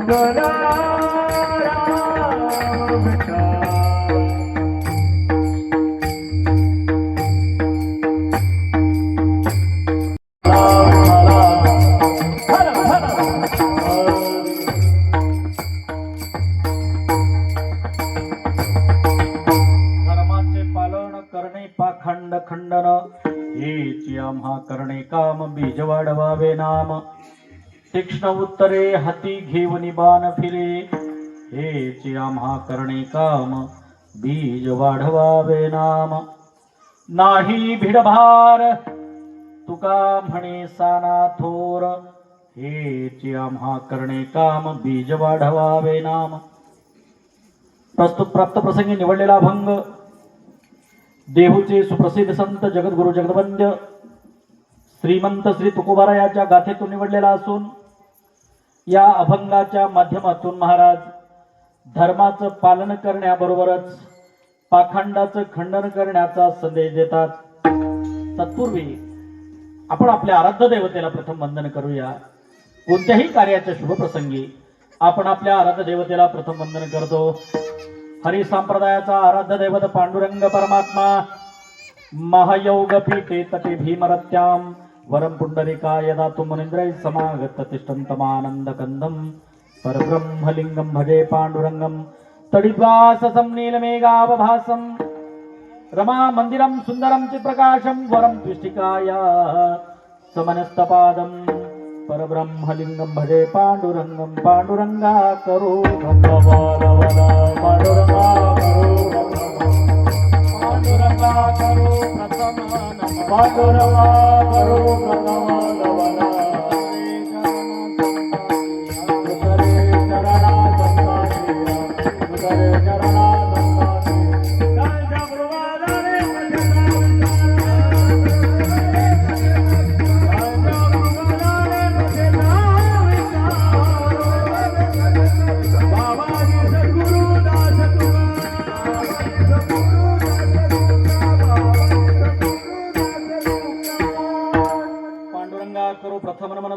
मंगला पाखंड खंडन हेची आम्हा करणे काम बीज वाढवावे नाम तीक्ष्ण उत्तरे हाती घेऊन बाण फिरे हेची आम्हा करणे काम बीज वाढवावे नाम नाही भिडभार तुका म्हणे साना थोर हेची आम्हा करणे काम बीज वाढवावे नाम प्रस्तुत प्राप्त प्रसंगी निवडलेला अभंग देहूचे सुप्रसिद्ध संत जगद्गुरु जगदवंद्य श्रीमंत श्री तुकोबारायाच्या गाथेतून निवडलेला असून या अभंगाच्या माध्यमातून महाराज धर्माचं पालन करण्याबरोबरच पाखंडाचं खंडन करण्याचा संदेश देतात। तत्पूर्वी आपण आपल्या आराध्य देवतेला प्रथम वंदन करूया। कोणत्याही कार्याच्या शुभप्रसंगी आपण आपल्या आराध्य देवतेला प्रथम वंदन करतो। हरि संप्रदायाचा आराध्य दैवत पांडुरंग परमात्मा महायोग पीठे तटे भीमरत्याम वरम पुंडरिकाय दातु मुनींद्रै समागत तिष्ठन्तमानंद कंदम परब्रह्मलिंगम भजे पांडुरंगम तडिद्वाससं नीलमेघावभासं रमा मंदिरम सुंदरम चित्प्रकाशम वरम त्विष्टिकाया समनस्तपादम परब्रह्मलिंगम भजे पांडुरंगम पांडुरंगा करो भगवानवना पांडुरंगा करो प्रथम पांडुरंगा करो भगवानवना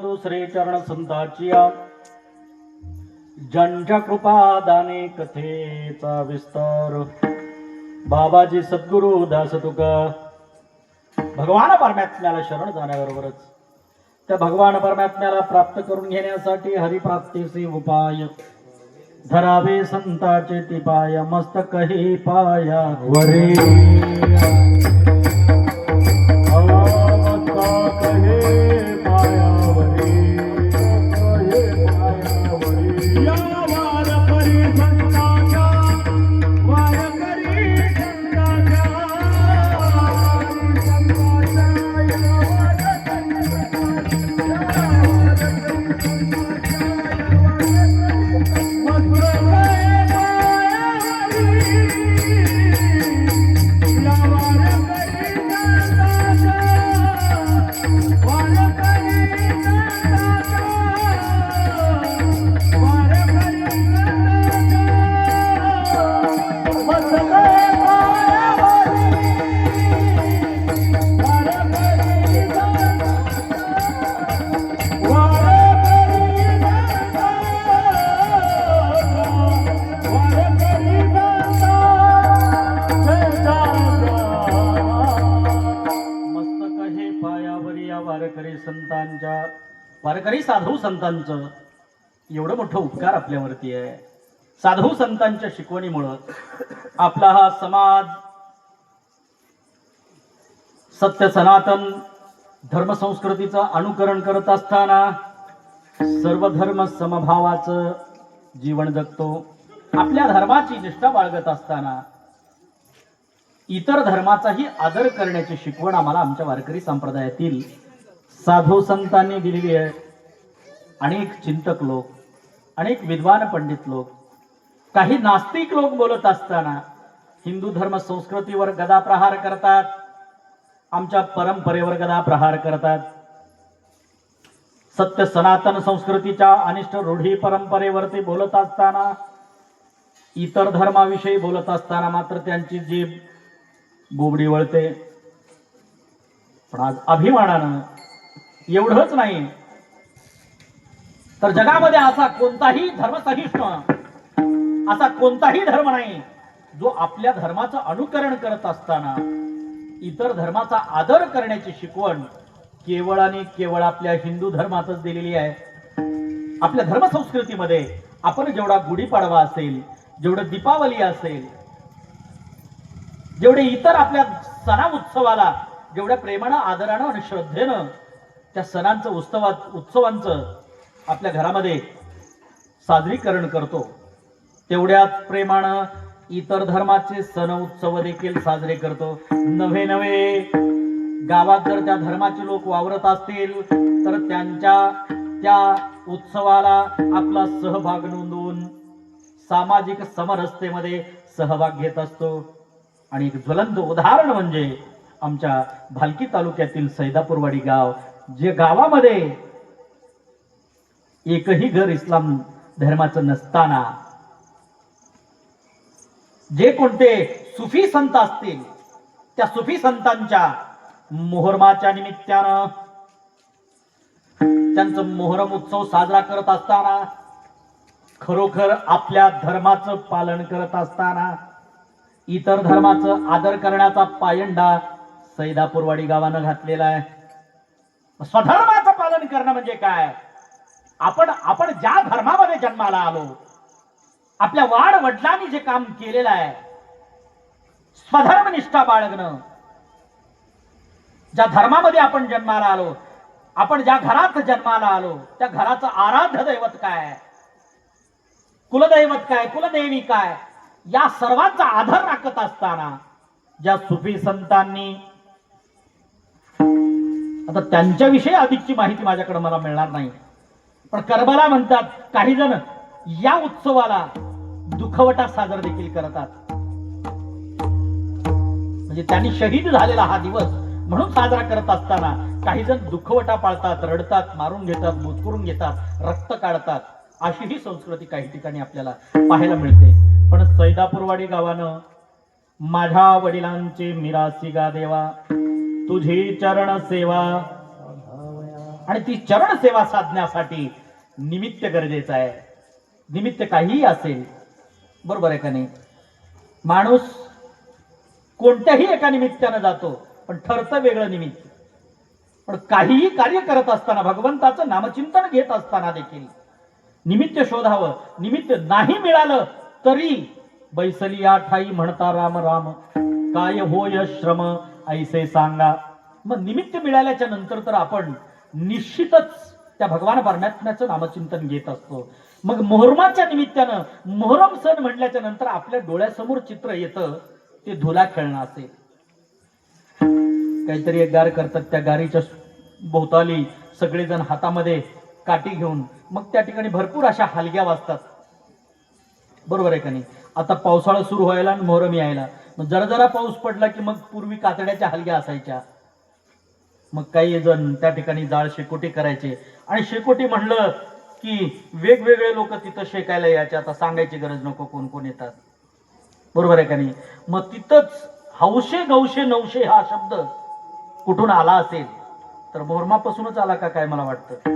दुसरे चरण संतांची ज्यांच्या कृपादाने कथेचा विस्तार बाबाजी सद्गुरु दास तुका भगवान परमात्म्याला शरण जाण्याबरोबरच त्या भगवान परमात्म्याला प्राप्त करून घेण्यासाठी हरिप्राप्तीचे उपाय धरावे संतांचे ती पाय मस्तक हे पाया वरे वारकरी साधू संतांचं एवढं मोठं उपकार आपल्यावरती आहे। साधू संतांच्या शिकवणीमुळे आपला हा समाज सत्य सनातन धर्म संस्कृतीचं अनुकरण करत असताना सर्व धर्म समभावाचं जीवन जगतो। आपल्या धर्माची निष्ठा बाळगत असताना इतर धर्माचाही आदर करण्याची शिकवण आम्हाला आमच्या वारकरी संप्रदायातील साधू संतांनी दिलेली आहे। अनेक चिंतक लोक, अनेक विद्वान पंडित लोक, काही नास्तिक लोक बोलत असताना हिंदू धर्म संस्कृतीवर गदा प्रहार करतात, आमच्या परंपरेवर गदा प्रहार करतात। सत्य सनातन संस्कृतीच्या अनिष्ट रूढी परंपरेवरती बोलत असताना, इतर धर्माविषयी बोलत असताना मात्र त्यांची जीभ बोबडी वळते। पण आज अभिमानानं एवढंच नाही तर जगामध्ये असा कोणताही धर्मसहिष्णू असा कोणताही धर्म नाही जो आपल्या धर्माचं अनुकरण करत असताना इतर धर्माचा आदर करण्याची शिकवण केवळ आणि केवळ आपल्या हिंदू धर्मातच दिलेली आहे. आपल्या धर्म संस्कृतीमध्ये आपण जेवढा गुढीपाडवा असेल, जेवढं दीपावली असेल, जेवढे इतर आपल्या सणा उत्सवाला जेवढ्या प्रेमानं, आदरानं आणि श्रद्धेनं त्या सणांचं उत्सवांचं आपल्या घरामध्ये साजरीकरण करतो, तेवढ्याच प्रेमानं इतर धर्माचे सण उत्सव देखील साजरे करतो. नव्हे नव्हे गावात जर त्या धर्माचे लोक वावरत असतील तर त्यांच्या त्या उत्सवाला आपला सहभाग नोंदवून सामाजिक समरसतेमध्ये सहभाग घेत असतो. आणि एक ज्वलंत उदाहरण म्हणजे आमच्या भालकी तालुक्यातील सैदापूरवाडी गाव, जे गावामध्ये एकही घर इस्लाम धर्माचं नसताना जे कोणते सुफी संत असतील त्या सुफी संतांच्या मोहरमाच्या निमित्तानं त्यांचं मोहरम उत्सव साजरा करत असताना, खरोखर आपल्या धर्माचं पालन करत असताना इतर धर्माचं आदर करण्याचा पायंडा सैदापूरवाडी गावानं घातलेला आहे. स्वधर्माचं पालन करणं म्हणजे काय? आपण ज्या धर्मामध्ये जन्माला आलो, आपल्या वाड वडिलांनी जे काम केलेलं आहे, स्वधर्मनिष्ठा बाळगणं. ज्या धर्मामध्ये आपण जन्माला आलो, आपण ज्या घरात जन्माला आलो, त्या घराचं आराध्य दैवत काय, कुलदैवत काय, कुलदेवी काय, या सर्वांचा आदर राखत असताना ज्या सुफी संतांनी, आता त्यांच्याविषयी अधिकची माहिती माझ्याकडे मला मिळणार नाही, पण करबला म्हणतात काही जण या उत्सवाला दुखवटा साजरा देखील करतात. म्हणजे त्यांनी शहीद झालेला हा दिवस म्हणून साजरा करत असताना काही जण दुखवटा पाळतात, रडतात, मारून घेतात, मुचकुरून घेतात, रक्त काढतात. अशी ही संस्कृती काही ठिकाणी आपल्याला पाहायला मिळते. पण सैदापूरवाडी गावानं माझ्या वडिलांची मिरासी गा देवा, तुझी चरण सेवा, आणि ती चरण सेवा साधण्यासाठी निमित्त गरजेचं आहे. निमित्त काहीही असेल, बरोबर आहे का नाही? माणूस कोणत्याही एका निमित्तानं जातो, पण ठरतं वेगळं निमित्त. पण काहीही कार्य करत असताना, भगवंताचं नामचिंतन घेत असताना देखील निमित्त शोधावं. निमित्त नाही मिळालं तरी बैसली या ठाई म्हणता राम राम, काय होय श्रम ऐसे सांगा. मग निमित्त मिळाल्याच्या नंतर तर आपण निश्चितच त्या भगवान परमात्म्याचं नामचिंतन घेत असतो. मग मोहरमाच्या निमित्तानं मोहरम सण म्हटल्याच्या नंतर आपल्या डोळ्यासमोर चित्र येतं ते धुला खेळणं असेल. काहीतरी एक गार करतात, त्या गारीच्या भोवताली सगळेजण हातामध्ये काठी घेऊन, मग त्या ठिकाणी भरपूर अशा हलग्या वाजतात, बरोबर आहे का नाही? आता पावसाळा सुरू व्हायला आणि मोहरम यायला, मग जरा जरा पाऊस पडला की मग पूर्वी कातड्याच्या हलग्या असायच्या, मग काही जण त्या ठिकाणी जाळ शेकोटी करायचे. आणि शेकोटी म्हणलं की वेगवेगळे लोक तिथं शेकायला यायचे. आता सांगायची गरज नको कोण कोण येतात, बरोबर आहे का नाही? मग तिथंच हौशे गौशे नवशे हा शब्द कुठून आला असेल तर मोहरमापासूनच आला का काय मला वाटतं.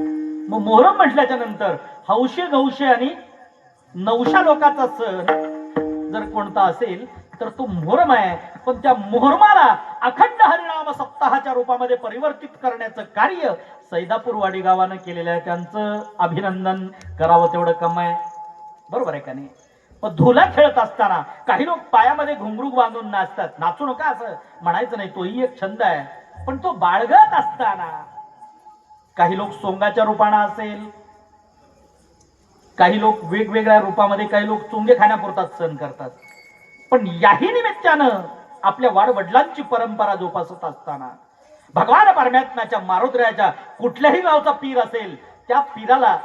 मग मोहरम म्हटल्याच्या नंतर हौशे गौशे आणि नवशा लोकांचा सण जर कोणता असेल तर तो मोहरम आहे. पण त्या मोहरमाला अखंड हरिनाम सप्ताहाच्या रूपामध्ये परिवर्तित करण्याचं कार्य सैदापूरवाडी गावानं केलेलं आहे. त्यांचं अभिनंदन करावं तेवढं कम आहे, बरोबर आहे का नाही? पण धुला खेळत असताना काही लोक पायामध्ये घुंगरू बांधून नाचतात. नाचू नका असं म्हणायचं नाही, तोही एक छंद आहे. पण तो बाळगत असताना काही लोक सोंगाच्या रूपानं असेल, काही लोक वेगवेगळ्या रूपामध्ये, काही लोक चुंगे खाण्यापुरतात सण करतात. पण याही निमित्तानं आपल्या वाडवडिलांची परंपरा जोपासत असताना भगवान परमात्म्याच्या मारुद्र्याच्या कुठल्याही गावचा पीर असेल, त्या पीराला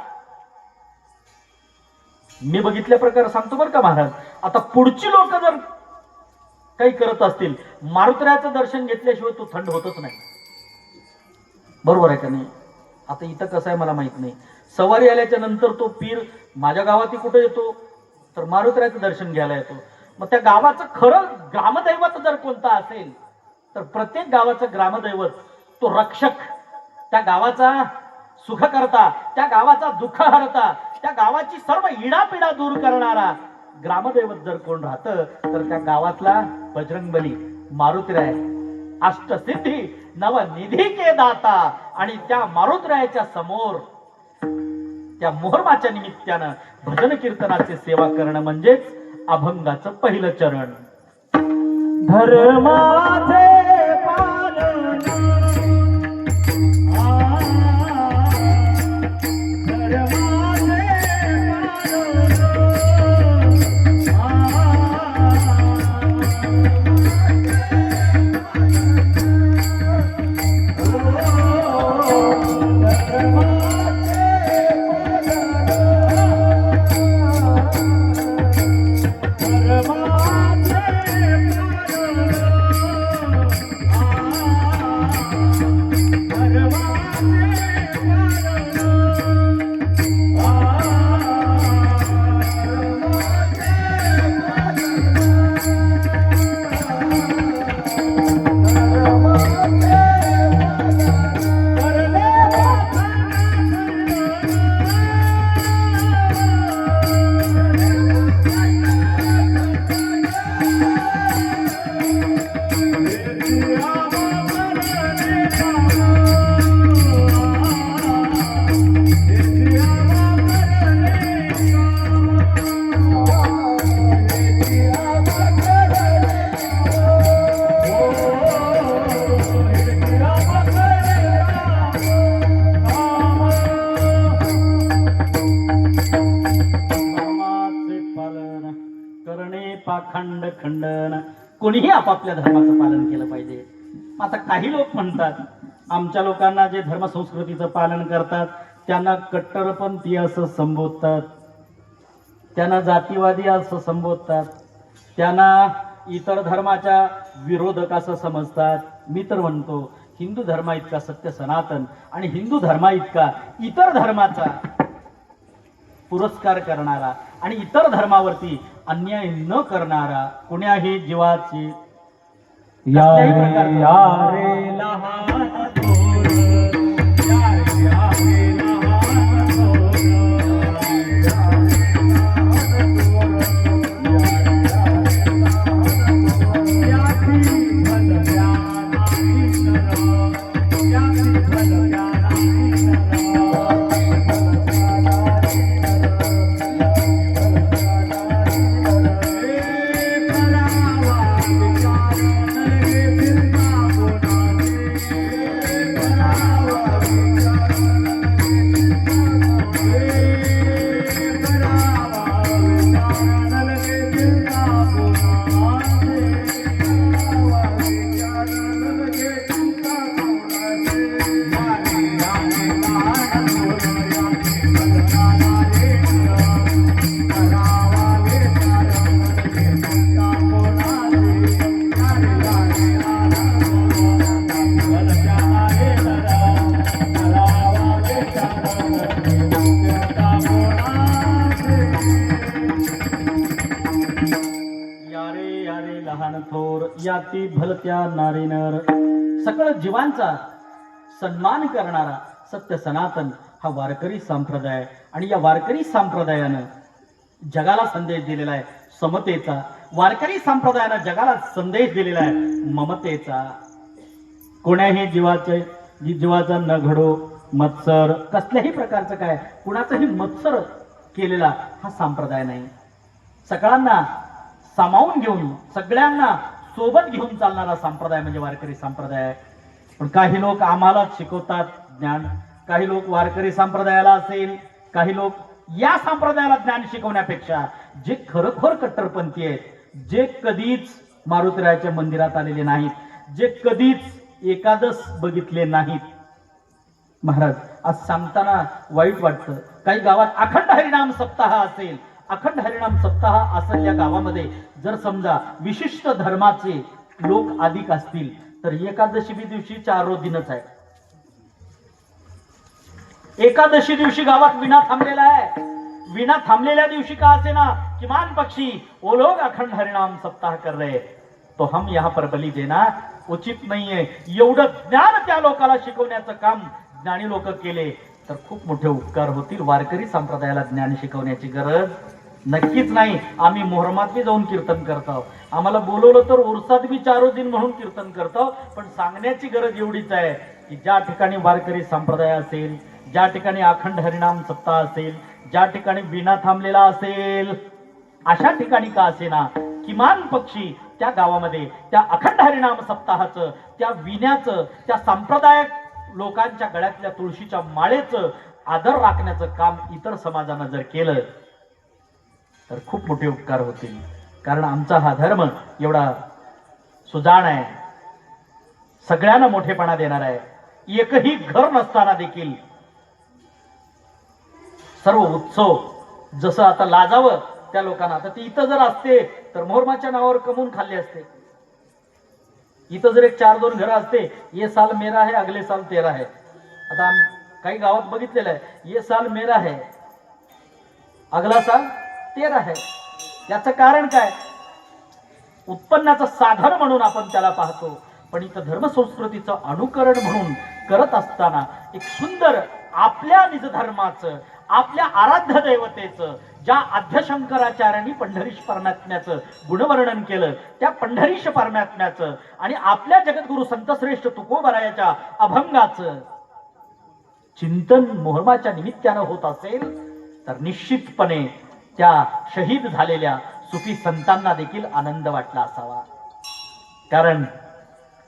मी बघितल्या प्रकारे सांगतो बरं का महाराज. आता पुढची लोक जर काही करत असतील, मारुद्र्याचं दर्शन घेतल्याशिवाय तो थंड होतच नाही, बरोबर आहे का नाही? आता इथं कसं आहे मला माहित नाही, सवारी आल्याच्या नंतर तो पीर माझ्या गावात कुठे येतो तर मारुद्र्याचं दर्शन घ्यायला येतो. मग त्या गावाचं खरं ग्रामदैवत जर कोणता असेल तर प्रत्येक गावाचं ग्रामदैवत तो रक्षक, त्या गावाचा सुख करता, त्या गावाचा दुःख हरता, त्या गावाची सर्व इडापिडा दूर करणारा ग्रामदैवत जर कोण राहतं तर त्या गावातला बजरंगबली मारुतीराय, अष्टसिद्धी नवनिधी के दाता. आणि त्या मारुतीरायाच्या समोर त्या मोहरमाच्या निमित्तानं भजन कीर्तनाची सेवा करणं म्हणजेच अभंगाचं पहिलं चरण. धर्माचे पालन पाखंड खंडन. कोणीही आपापल्या धर्माचं पालन केलं पाहिजे. आता काही लोक म्हणतात आमच्या लोकांना जे धर्म संस्कृतीचं पालन करतात त्यांना कट्टरपंथी असं संबोधतात, त्यांना जातीवादी असं संबोधतात, त्यांना इतर धर्माच्या विरोधक असं समजतात. मी तर म्हणतो हिंदू धर्मा इतका सत्य सनातन आणि हिंदू धर्मा इतका इतर धर्माचा पुरस्कार करणारा आणि इतर धर्मावरती अन्याय न करणारा कोण्याही जीवाची याती भलत्या नारीनर. सकळ जीवांचा सन्मान करणारा सत्य सनातन हा वारकरी संप्रदाय. आणि या वारकरी संप्रदायानं जगाला संदेश दिलेला आहे समतेचा. वारकरी संप्रदायानं जगाला संदेश दिलेला आहे ममतेचा. कोण्याही जीवाचा न घडो मत्सर. कसल्याही प्रकारचं काय कुणाचाही मत्सर केलेला हा संप्रदाय नाही. सगळ्यांना सामावून घेऊन सगळ्यांना सोबत घेऊन चालणारा संप्रदाय म्हणजे वारकरी संप्रदाय आहे. पण काही लोक आम्हाला शिकवतात ज्ञान, काही लोक वारकरी संप्रदायाला असेल, काही लोक या संप्रदायाला ज्ञान शिकवण्यापेक्षा जे खरोखर कट्टरपंथी आहेत, जे कधीच मारुतीरायाच्या मंदिरात आलेले नाहीत, जे कधीच एकादश बघितले नाहीत. महाराज आज सांगताना वाईट वाटतं. काही गावात अखंड हरिनाम सप्ताह असेल, अखंड हरिनाम सप्ताह असेल या गावामध्ये जर समजा विशिष्ट धर्माचे लोक अधिक असतील तर एकादशी दिवशी 4 दिनच आहे. एकादशी दिवशी गावात विना थांबलेला आहे. विना थांबलेल्या दिवशी का असे ना किमान पक्षी वो लोग अखंड हरिनाम सप्ताह कर रहे तो हम यहाँ पर बलि देना उचित नाहीये. एवढं ज्ञान त्या लोकाला शिकवण्याचं काम ज्ञानी लोक केले तर खूप मोठे उपकार होतील. वारकरी संप्रदायाला ज्ञान शिकवण्याची गरज नक्कीच नाही. आम्ही मोहरमात बी जाऊन कीर्तन करतो, आम्हाला बोलवलं तर उरसात बी चारो दिन म्हणून कीर्तन करतो. पण सांगण्याची गरज एवढीच आहे की ज्या ठिकाणी वारकरी संप्रदाय असेल, ज्या ठिकाणी अखंड हरिनाम सप्ताह असेल, ज्या ठिकाणी विणा थांबलेला असेल, अशा ठिकाणी का असेना किमान पक्षी त्या गावामध्ये त्या अखंड हरिनाम सप्ताहाचं, त्या विण्याचं, त्या सांप्रदायिक लोकांच्या गळ्यातल्या तुळशीच्या माळेचं आदर राखण्याचं काम इतर समाजानं जर केलं तर खूप मोठे उपकार होतील. कारण आमचा हा धर्म एवढा सुजाण आहे, सगळ्यांना मोठेपणा देणार आहे. एकही घर नसताना देखील सर्व उत्सव जसं आता लाजावं त्या लोकांना, आता ती इथं जर असते तर मोहरमाच्या नावावर कमवून खाल्ले असते. इथं जर एक 4-2 घरं असते, ये साल मेरा है अगले साल तेरा है. आता काही गावात बघितलेलं आहे, ये साल मेरा है अगला साल तेरा है. याचं कारण काय? उत्पन्नाचं साधन म्हणून आपण त्याला पाहतो, पण इथं धर्मसंस्कृतीचं अनुकरण म्हणून करत असताना एक सुंदर आपल्या निज धर्माचं, आपल्या आराध्य दैवतेचं, ज्या आद्यशंकराचार्यांनी पंढरीश परमात्म्याचं गुणवर्णन केलं, त्या पंढरीश परमात्म्याचं आणि आपल्या जगद्गुरु संतश्रेष्ठ तुकोबरायाच्या अभंगाचं चिंतन मोहरमाच्या निमित्तानं होत असेल तर निश्चितपणे त्या शहीद झालेल्या सुफी संतांना देखील आनंद वाटला असावा. कारण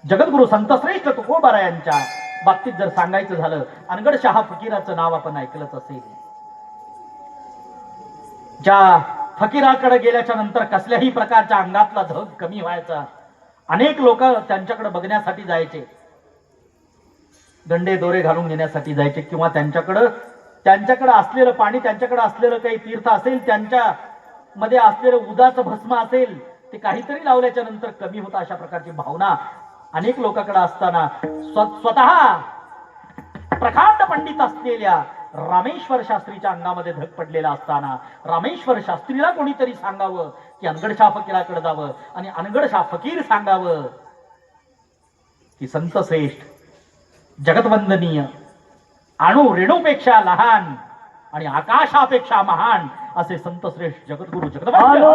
जगद्गुरु संतश्रेष्ठ तुकोबरायांच्या बाबतीत जर सांगायचं झालं, अनगड शहा फकीराचं नाव आपण ऐकलंच असेल. ज्या फकीराकडे गेल्याच्या नंतर कसल्याही प्रकारच्या अंगातला धग कमी व्हायचा. अनेक लोक त्यांच्याकडे बघण्यासाठी जायचे, दंडे दोरे घालून घेण्यासाठी जायचे, किंवा त्यांच्याकडे असलेलं पाणी, त्यांच्याकडे असलेलं काही तीर्थ असेल, त्यांच्या मध्ये असलेलं उदाचं भस्म असेल, ते काहीतरी लावल्याच्या नंतर कमी होतं. अशा प्रकारची भावना अनेक लोकांकडे असताना स्वतः प्रकांड पंडित असलेल्या रामेश्वर शास्त्रीच्या अंगामध्ये धग पडलेला असताना रामेश्वर शास्त्रीला कोणीतरी सांगावं की अनगडशा फकीराकडे जावं, आणि अनगडशा फकीर सांगावं की संत श्रेष्ठ जगतवंदनीय अणु रेणूपेक्षा लहान आणि आकाशापेक्षा महान असे संत श्रेष्ठ जगद्गुरु जगदवंद्य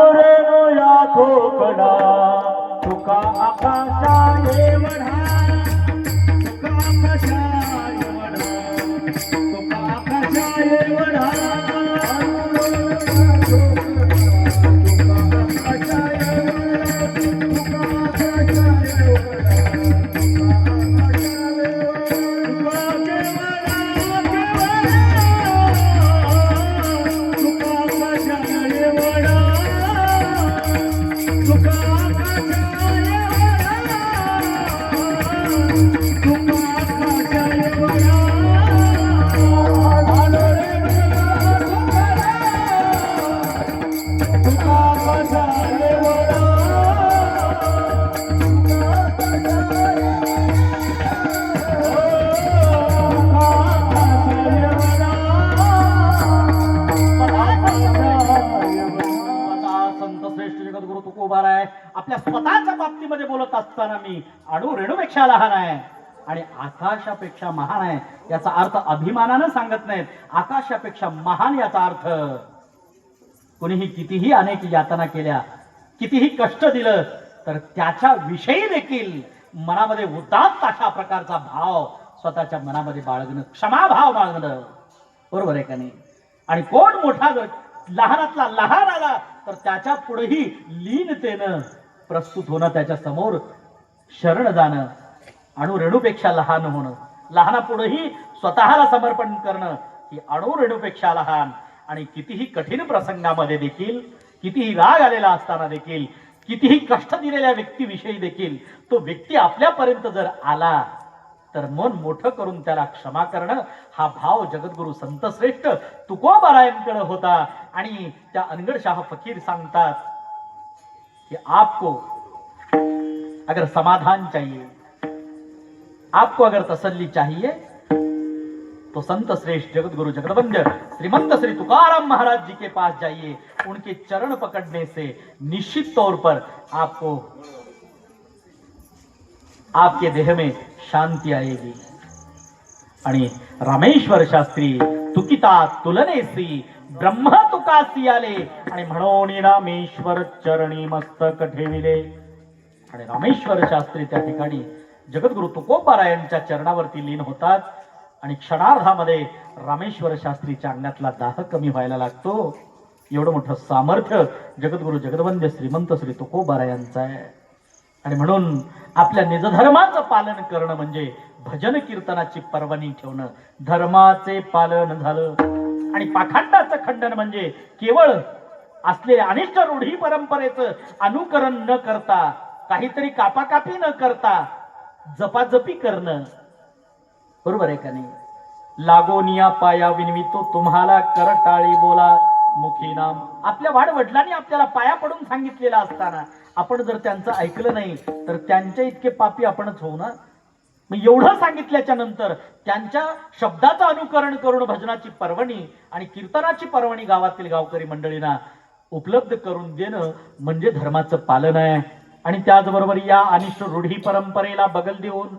आपल्या स्वतःच्या बाबतीमध्ये बोलत असताना मी अणु रेणूपेक्षा लहान आहे आणि आकाशापेक्षा महान आहे याचा अर्थ अभिमानानं सांगत नाहीत. आकाशापेक्षा महान याचा अर्थ कोणीही कितीही अनेक यातना केल्या, कितीही कष्ट दिलं तर त्याच्या विषयी देखील मनामध्ये उदात्त अशा प्रकारचा भाव स्वतःच्या मनामध्ये बाळगणं, क्षमाभाव बाळगणं, बरोबर आहे का नाही? आणि कोण मोठा जर लहानातला लहान आला तर त्याच्या पुढेही लीनतेनं प्रस्तुत होणं, त्याच्या समोर शरण जाणं, अणु रेणूपेक्षा लहान होणं, लहानापुढेही स्वतःला समर्पण करणं, ही अणु रेणूपेक्षा लहान. आणि कितीही कठीण प्रसंगामध्ये देखील, कितीही राग आलेला असताना देखील, कितीही कष्ट दिलेल्या व्यक्तीविषयी देखील तो व्यक्ती आपल्यापर्यंत जर आला तर मन मोठं करून त्याला क्षमा करणं, हा भाव जगद्गुरु संतश्रेष्ठ तुकोबरायांकडे होता. आणि त्या अनगडशाह फकीर सांगतात कि आपको अगर समाधान चाहिए, आपको अगर तसल्ली चाहिए तो संत श्रेष्ठ जगद्गुरु जगदवंद्य श्रीमंत श्री तुकाराम महाराज जी के पास जाइए. उनके चरण पकड़ने से निश्चित तौर पर आपको आपके देह में शांति आएगी. आणि रामेश्वर शास्त्री तुकिता तुलनेसी ब्रह्म तुकासी आले आणि म्हणून रामेश्वर चरणी मस्तक ठेविले. आणि रामेश्वर शास्त्री त्या ठिकाणी जगद्गुरु तुकोबारायांच्या चरणावरती लीन होतात आणि क्षणार्धामध्ये रामेश्वर शास्त्रीच्या अंगातला दाह कमी व्हायला लागतो. एवढं मोठं सामर्थ्य जगद्गुरु जगदवंद्य श्रीमंत श्री तुकोबारायांचं आहे. आणि म्हणून आपल्या निजधर्माचं पालन करणं म्हणजे भजन कीर्तनाची पर्वणी ठेवणं, धर्माचे पालन झालं. आणि पाखंडाचं खंडन म्हणजे केवळ असलेल्या अनिष्ट रूढी परंपरेचं अनुकरण न करता, काहीतरी कापाकापी न करता जपाजपी करणं. बरोबर आहे का नाही? लागोनिया पाया विनवितो तुम्हाला करटाळी बोला मुखी नाम. आपल्या वाडवडिलांनी आपल्याला पाया पडून सांगितलेलं असताना आपण जर त्यांचं ऐकलं नाही तर त्यांच्या इतके पापी आपणच होऊ ना. मग एवढं सांगितल्याच्या नंतर त्यांच्या शब्दाचं अनुकरण करून भजनाची पर्वणी आणि कीर्तनाची पर्वणी गावातील गावकरी मंडळींना उपलब्ध करून देणं म्हणजे धर्माचं पालन आहे. आणि त्याचबरोबर या अनिष्ट रूढी परंपरेला बगल देऊन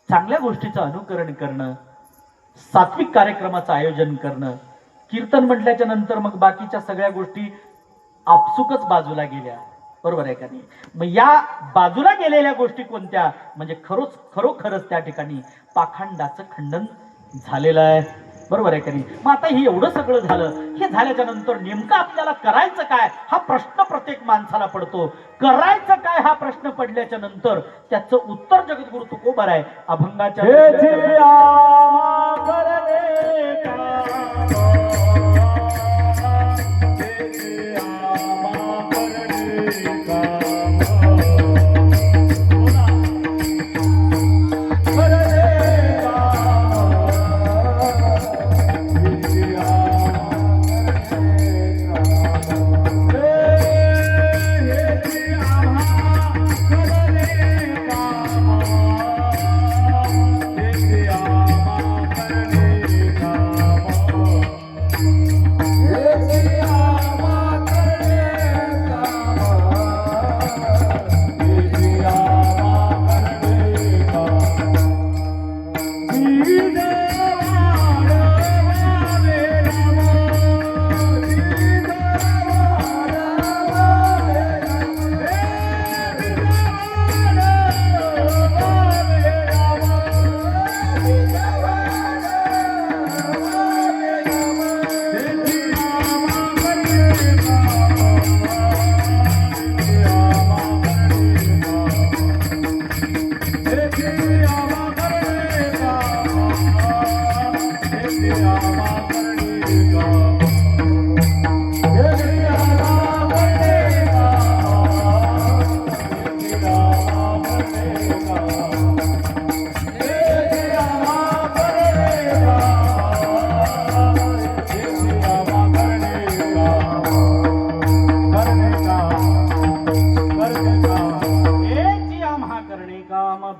चांगल्या गोष्टीचं अनुकरण करणं, सात्विक कार्यक्रमाचं आयोजन करणं. कीर्तन म्हटल्याच्या नंतर मग बाकीच्या सगळ्या गोष्टी आपसुकच बाजूला गेल्या. बरोबर आहे का नाही? मग या बाजूला गेलेल्या गोष्टी कोणत्या म्हणजे खरोखरच त्या ठिकाणी पाखंडाचं खंडन झालेलं आहे. बरोबर आहे का नाही? मग आता हे एवढं सगळं झालं, हे झाल्याच्या नंतर नेमकं आपल्याला करायचं काय हा प्रश्न प्रत्येक माणसाला पडतो. करायचं काय हा प्रश्न पडल्याच्या नंतर त्याचं उत्तर जगद्गुरु तुकोबाराय अभंगाच्या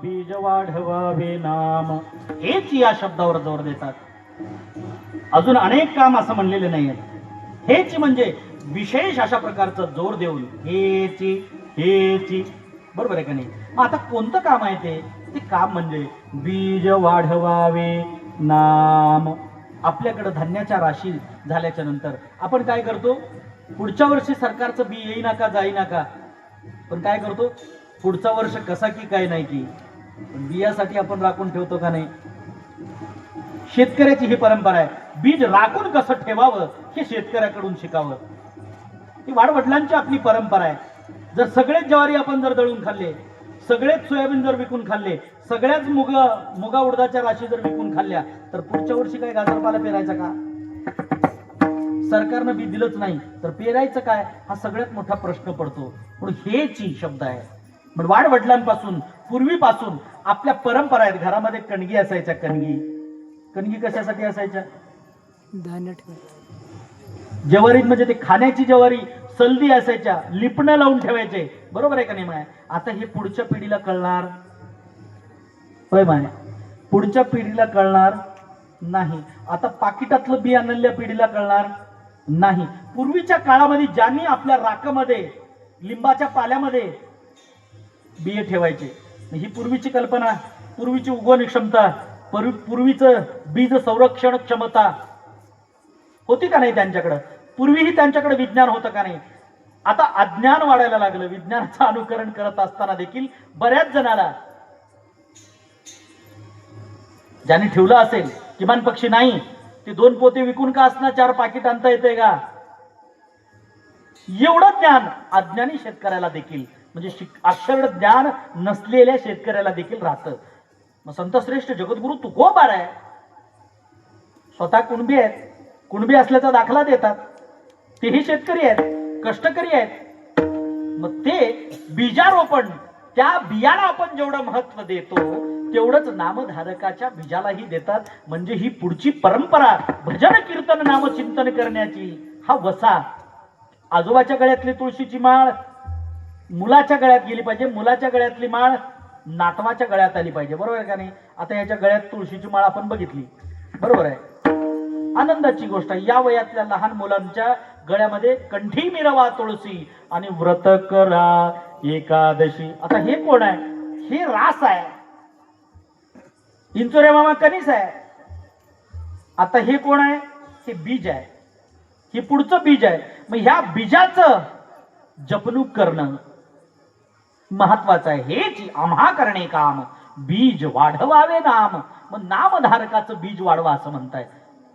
बीज वाढवावे नाम, हेच या शब्दावर जोर देतात. अजून अनेक काम असं म्हणलेले नाही. हेच म्हणजे विशेष अशा प्रकारचा जोर देऊन हेची. बरोबर आहे का नाही? मग आता कोणतं काम आहे ते काम म्हणजे बीज वाढवावे नाम. आपल्याकडे धान्याच्या राशी झाल्याच्या नंतर आपण काय करतो? पुढच्या वर्षी सरकारचं बी येई नका जाई नका, पण काय करतो? पुढचा वर्ष कसा की काय नाही की बियासाठी आपण राखून ठेवतो का नाही? शेतकऱ्याची ही परंपरा आहे. बीज राखून कसं ठेवावं हे शेतकऱ्याकडून शिकावं. ही वाडवडिलांची आपली परंपरा आहे. जर सगळेच ज्वारी आपण जर दळून खाल्ले, सगळेच सोयाबीन जर विकून खाल्ले, सगळ्याच मुगा उडदाच्या राशी जर विकून खाल्ल्या तर पुढच्या वर्षी काय गाजरपाला पेरायचा का? सरकारनं बी दिलंच नाही तर पेरायचं काय हा सगळ्यात मोठा प्रश्न पडतो. म्हणून हेची शब्द आहे. पण वाडवडिलांपासून पूर्वीपासून आपल्या परंपरा आहेत. घरामध्ये कणगी असायच्या. कणगी कशासाठी असायच्या? धान्य ठेवायचं. ज्वारी म्हणजे ते खाण्याची ज्वारी, सलदी असायच्या, लिपणं लावून ठेवायचे. बरोबर आहे का नाही माय? आता हे पुढच्या पिढीला कळणार होय माय? पुढच्या पिढीला कळणार नाही. आता पाकिटातलं बी आणलेल्या पिढीला कळणार नाही. पूर्वीच्या काळामध्ये ज्यांनी आपल्या राखामध्ये, लिंबाच्या पाल्यामध्ये बिये ठेवायचे, ही पूर्वीची कल्पना, पूर्वीची उगवण क्षमता. पूर्वीचं बीज संरक्षण क्षमता होती का नाही त्यांच्याकडं? पूर्वीही त्यांच्याकडे विज्ञान होतं का नाही? आता अज्ञान वाढायला लागलं. विज्ञानाचं अनुकरण करत असताना देखील बऱ्याच जणाला, ज्यांनी ठेवलं असेल किमान पक्षी नाही, ते 2 पोते विकून का असणार 4 पाकिट आणता येते का? एवढं ज्ञान अज्ञानी शेतकऱ्याला देखील, म्हणजे अक्षर ज्ञान नसलेल्या शेतकऱ्याला देखील राहतं. मग संतश्रेष्ठ जगद्गुरु तुकोबार आहे, स्वतः कुणबी आहेत, कुणबी असल्याचा दाखला देतात. तेही शेतकरी आहेत, कष्टकरी आहेत. मग ते बीजारोपण, त्या बियाला आपण जेवढं महत्व देतो तेवढंच नामधारकाच्या बीजालाही देतात. म्हणजे ही पुढची परंपरा भजन कीर्तन नामचिंतन करण्याची, हा वसा. आजोबाच्या गळ्यातली तुळशीची माळ मुलाच्या गळ्यात गेली पाहिजे, मुलाच्या गळ्यातली माळ नातवाच्या गळ्यात आली पाहिजे. बरोबर आहे का नाही? आता याच्या गळ्यात तुळशीची माळ आपण बघितली, बरोबर आहे, आनंदाची गोष्ट आहे. या वयातल्या लहान मुलांच्या गळ्यामध्ये कंठी मिरवा तुळशी आणि व्रत करा एकादशी. आता हे कोण आहे? हे रास आहे, इंचोरे मामा कनिस आहे. आता हे कोण आहे? हे बीज आहे, हे पुढचं बीज आहे. मग ह्या बीजाचं जपणूक करणं महत्वाचं आहे. हेच आम्हा करणे काम, बीज वाढवावे नाम. मग नामधारकाचं बीज वाढवा असं म्हणताय,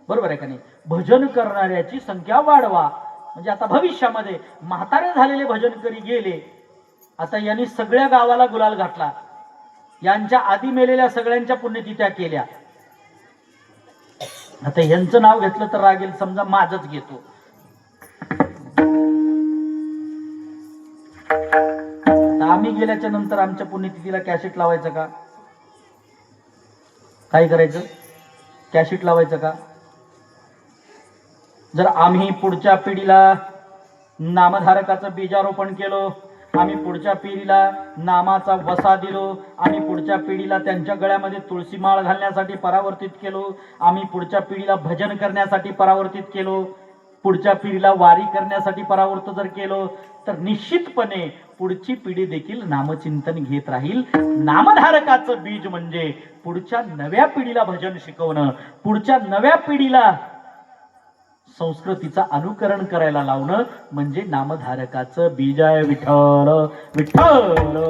बरोबर आहे का नाही? भजन करणाऱ्याची संख्या वाढवा. म्हणजे आता भविष्यामध्ये म्हातारे झालेले भजनकरी गेले, आता यांनी सगळ्या गावाला गुलाल घातला, यांच्या आधी मेलेल्या सगळ्यांच्या पुण्यतिथ्या केल्या. आता यांचं नाव घेतलं तर रागेल, समजा माझंच घेतो. आम्ही गेल्याच्या नंतर आमच्या पुण्यतिथीला कॅसेट लावायचं का? काय करायचं? कॅसेट लावायचं का? जर आम्ही पुढच्या पिढीला नामधारकाचं बीजारोपण केलं, आम्ही पुढच्या पिढीला नामाचा वसा दिलो, आम्ही पुढच्या पिढीला त्यांच्या गळ्यामध्ये तुळशी माळ घालण्यासाठी परावर्तित केलो, आम्ही पुढच्या पिढीला भजन करण्यासाठी परावर्तित केलो, पुढच्या पिढीला वारी करण्यासाठी परावर्तित जर केलो, तर निश्चितपणे पुढची पिढी देखील नामचिंतन घेत राहील. नामधारकाचं बीज म्हणजे पुढच्या नव्या पिढीला भजन शिकवणं, पुढच्या नव्या पिढीला संस्कृतीचं अनुकरण करायला लावणं म्हणजे नामधारकाचं बीज आहे. विठ्ठल विठ्ठल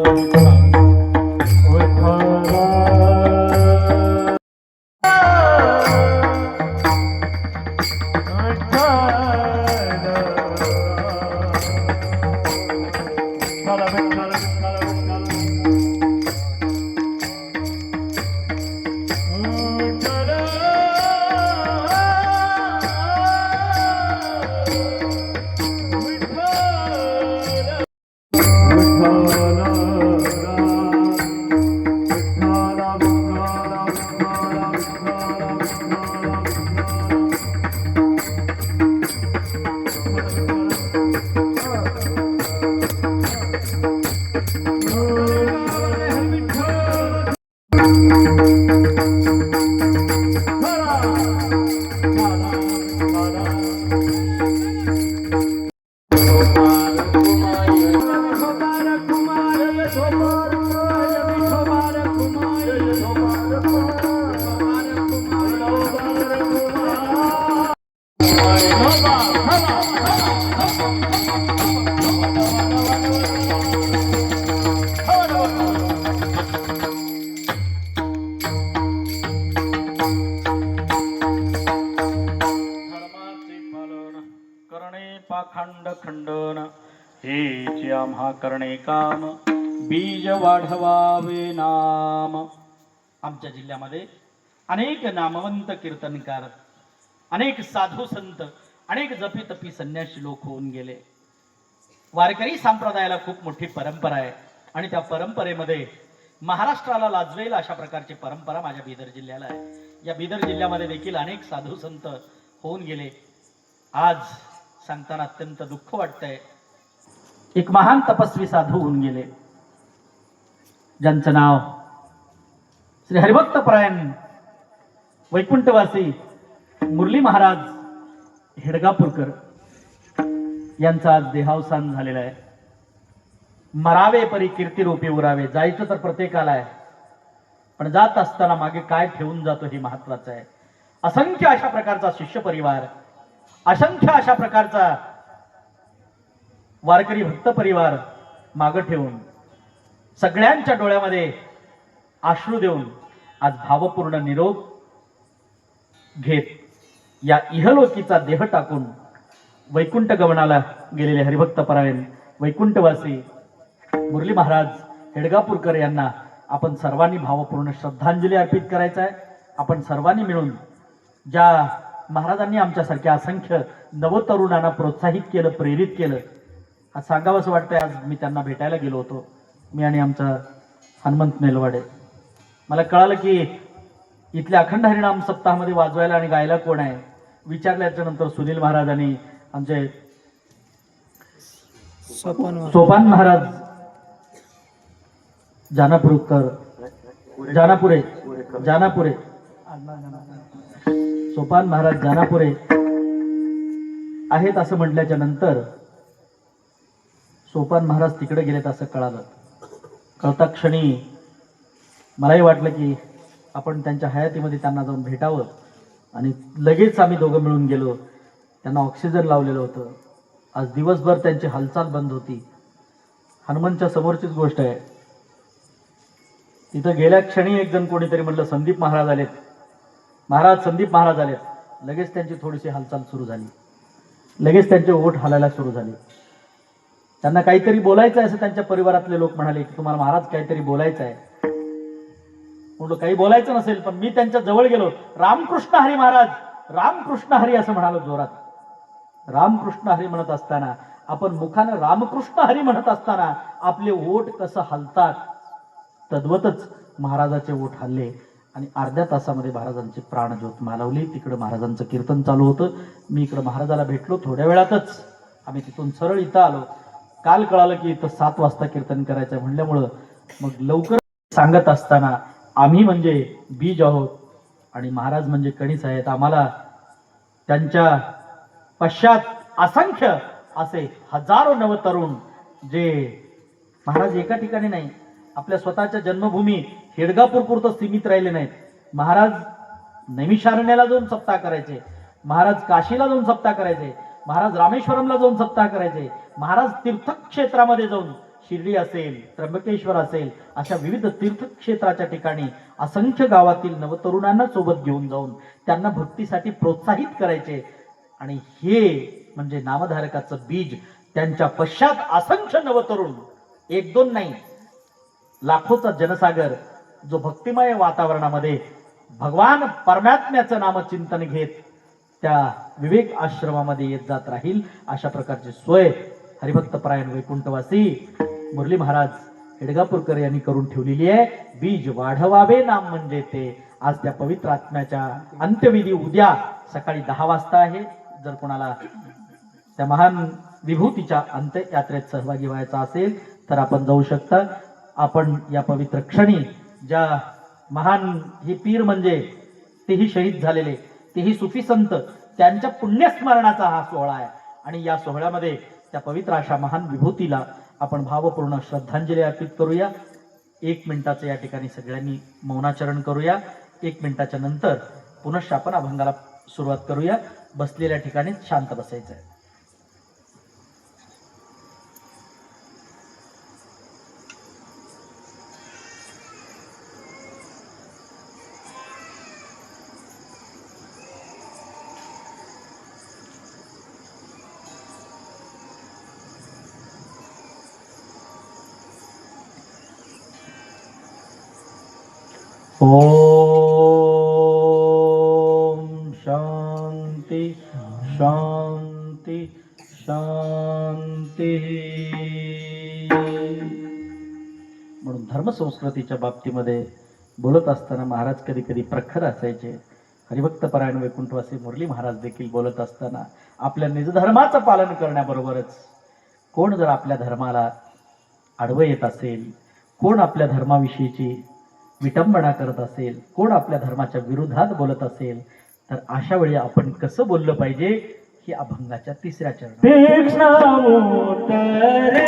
पाखंड खंडन हेच आम्हा करणे काम, बीज वाढवावे नाम. आमच्या जिल्ह्यामध्ये अनेक नामवंत कीर्तनकार, अनेक साधू संत, अनेक जपी तपी संन्यासी लोक होऊन गेले. वारकरी संप्रदायाला खूप मोठी परंपरा आहे आणि त्या परंपरेमध्ये महाराष्ट्राला लाजवेल अशा प्रकारची परंपरा माझ्या बिदर जिल्ह्याला आहे. या बिदर जिल्ह्यामध्ये देखील अनेक साधू संत होऊन गेले. आज सांगताना अत्यंत दुःख वाटतंय. एक महान तपस्वी साधू होऊन गेले, ज्यांचं नाव श्री हरिभक्त परायण वैकुंठवासी मुरली महाराज हेडगापूरकर यांचा आज देहावसान झालेला आहे. मरावे परी कीर्ती रूपी उरावे. जायचं तर प्रत्येकाला आहे, पण जात असताना मागे काय ठेवून जातो हे महत्वाचं आहे. असंख्य अशा प्रकारचा शिष्य परिवार, असंख्य अशा प्रकारचा वारकरी भक्त परिवार मागे ठेवून सगळ्यांच्या डोळ्यामध्ये अश्रू देऊन आज भावपूर्ण निरोप घेत या इहलोकीचा देह टाकून वैकुंठ गमनाला गेलेले हरिभक्त परायण वैकुंठवासी मुरली महाराज हेडगापूरकर यांना आपण सर्वांनी भावपूर्ण श्रद्धांजली अर्पित करायचं आहे. आपण सर्वांनी मिळून ज्या महाराजांनी आमच्यासारख्या असंख्य नवतरुणांना प्रोत्साहित केलं, प्रेरित केलं, आज सांगावं असं वाटतंय. आज मी त्यांना भेटायला गेलो होतो, मी आणि आमचा हनुमंत मेलवाडे. मला कळालं की इथल्या अखंड हरिनाम सप्ताहामध्ये वाजवायला आणि गायला कोण आहे. विचारल्याच्या नंतर सुनील महाराज आणि आमचे सोपान महाराज जानापुरे सोपान महाराज जानापुरे आहेत असं म्हटल्याच्या नंतर सोपान महाराज तिकडे गेलेत असं कळालं. कळता क्षणी मलाही वाटलं की आपण त्यांच्या हयातीमध्ये त्यांना जाऊन भेटावं आणि लगेच आम्ही दोघं मिळून गेलो. त्यांना ऑक्सिजन लावलेलं होतं. आज दिवसभर त्यांची हालचाल बंद होती. हनुमानच्या समोरचीच गोष्ट आहे. तिथं गेल्या क्षणी एक जण कोणीतरी म्हटलं संदीप महाराज आलेत, महाराज संदीप महाराज आलेत. लगेच त्यांची थोडीशी हालचाल सुरू झाली, लगेच त्यांचे ओठ हालायला सुरू झाले. त्यांना काहीतरी बोलायचं आहे असं त्यांच्या परिवारातले लोक म्हणाले की तुम्हाला महाराज काहीतरी बोलायचं आहे. म्हणलं काही बोलायचं नसेल, पण मी त्यांच्या जवळ गेलो. रामकृष्ण हरी महाराज, रामकृष्ण हरी असं म्हणालो जोरात. रामकृष्ण हरी म्हणत असताना आपण मुखानं रामकृष्ण हरी म्हणत असताना आपले ओठ कसं हलतात तद्वतच महाराजाचे ओठ हल्ले आणि अर्ध्या तासामध्ये महाराजांची प्राणज्योत मालवली. तिकडं महाराजांचं कीर्तन चालू होतं. मी इकडं महाराजाला भेटलो. थोड्या वेळातच आम्ही तिथून सरळ इथं आलो. काल कळालं की इथं 7 वाजता कीर्तन करायचं म्हणल्यामुळं मग लवकर सांगत असताना आम्ही म्हणजे बीज आहोत आणि महाराज म्हणजे कणीस आहेत. आम्हाला त्यांच्या पश्चात असंख्य असे हजारो नवतरुण जे महाराज एका ठिकाणी नाही, आपल्या स्वतःच्या जन्मभूमी हेडगापूर पुरतं सीमित राहिले नाहीत. महाराज नैमिषारण्याला जाऊन सप्ताह करायचे, महाराज काशीला जाऊन सप्ताह करायचे, महाराज रामेश्वरमला जाऊन सप्ताह करायचे, महाराज तीर्थक्षेत्रामध्ये जाऊन शिर्डी असेल, त्र्यंबकेश्वर असेल, अशा विविध तीर्थक्षेत्राच्या ठिकाणी असंख्य गावातील नवतरुणांना सोबत घेऊन जाऊन त्यांना भक्तीसाठी प्रोत्साहित करायचे. आणि हे म्हणजे नामधारकाचं बीज. त्यांच्या पश्चात असंख्य नवतरुण, 1-2 नाही, लाखोचा जनसागर जो भक्तिमय वातावरणामध्ये भगवान परमात्म्याचं नामचिंतन घेत त्या विवेक आश्रमामध्ये येत जात राहील. अशा प्रकारची सोय हरिभक्त परायण वैकुंठवासी मुरली महाराज हेडगापूरकर यांनी करून ठेवलेली आहे. बीज वाढवावे नाम म्हणजे ते. आज त्या पवित्र आत्म्याच्या अंत्यविधी उद्या सकाळी 10 वाजता आहे. जर कोणाला त्या महान विभूतीच्या अंत्ययात्रेत सहभागी व्हायचा असेल तर आपण जाऊ शकता. आपण या पवित्र क्षणी ज्या महान हे पीर म्हणजे तेही शहीद झालेले, तेही सुफी संत, त्यांच्या पुण्यस्मरणाचा हा सोहळा आहे. आणि या सोहळ्यामध्ये त्या पवित्र अशा महान विभूतीला आपण भावपूर्ण श्रद्धांजली अर्पित करूया. 1 मिनिटाचं या ठिकाणी सगळ्यांनी मौनाचरण करूया. 1 मिनिटाच्या नंतर पुनश्च आपण अभंगाला सुरुवात करूया. बसलेल्या ठिकाणी शांत बसायचं आहे. ओम शांती शांती शांती. म्हणून धर्मसंस्कृतीच्या बाबतीमध्ये बोलत असताना महाराज कधी कधी प्रखर असायचे. हरिभक्त परायण वैकुंठवासी मुरली महाराज देखील बोलत असताना आपल्या निजधर्माचं पालन करण्याबरोबरच कोण जर आपल्या धर्माला आडवं येत असेल, कोण आपल्या धर्माविषयीची विटंबना करत असेल, कोण आपल्या धर्माच्या विरोधात बोलत असेल, तर अशा वेळी आपण कसं बोललं पाहिजे ही अभंगाच्या 3ऱ्या चरणात. तीक्ष्ण उतरे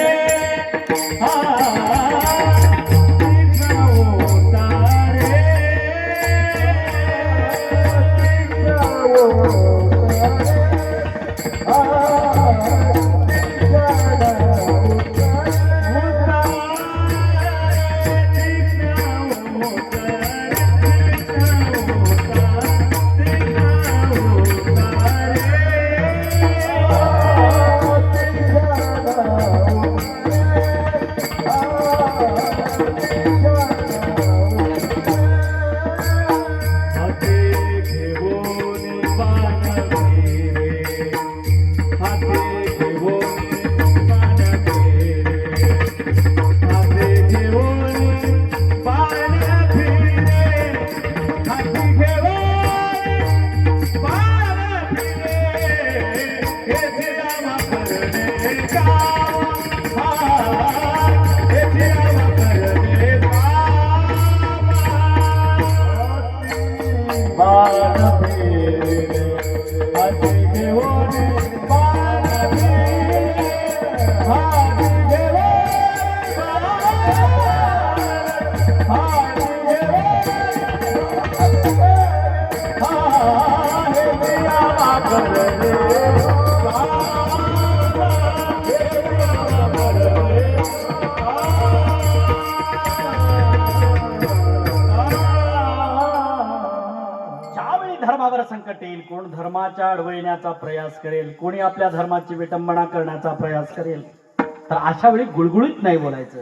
ज्यावेळी धर्मावर संकट येईल, कोण धर्माच्या अडवण्याचा प्रयास करेल, कोणी आपल्या धर्माची विटंबना करण्याचा प्रयास करेल, तर अशा वेळी गुळगुळीत नाही बोलायचं,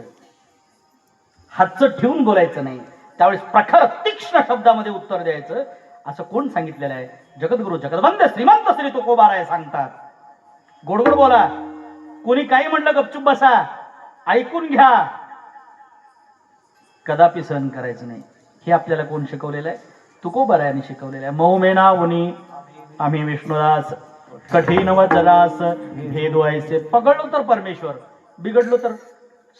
हातचं ठेवून बोलायचं नाही, त्यावेळेस प्रखर तीक्ष्ण शब्दामध्ये उत्तर द्यायचं. असं कोण सांगितलेलं आहे? जगद्गुरु जगदवंद श्रीमंत श्री तुकोबाराय सांगतात. गोडगोड बोला, कोणी काही म्हणलं गपचूप बसा, ऐकून घ्या, कदापि सहन करायचं नाही. हे आपल्याला कोण शिकवलेलं आहे? तुकोबारायांनी शिकवलेलं आहे. मऊ मेना उनी आम्ही विष्णुदास, कठीण व जरास भेद व्हायचे. पकडलो तर परमेश्वर, बिघडलो तर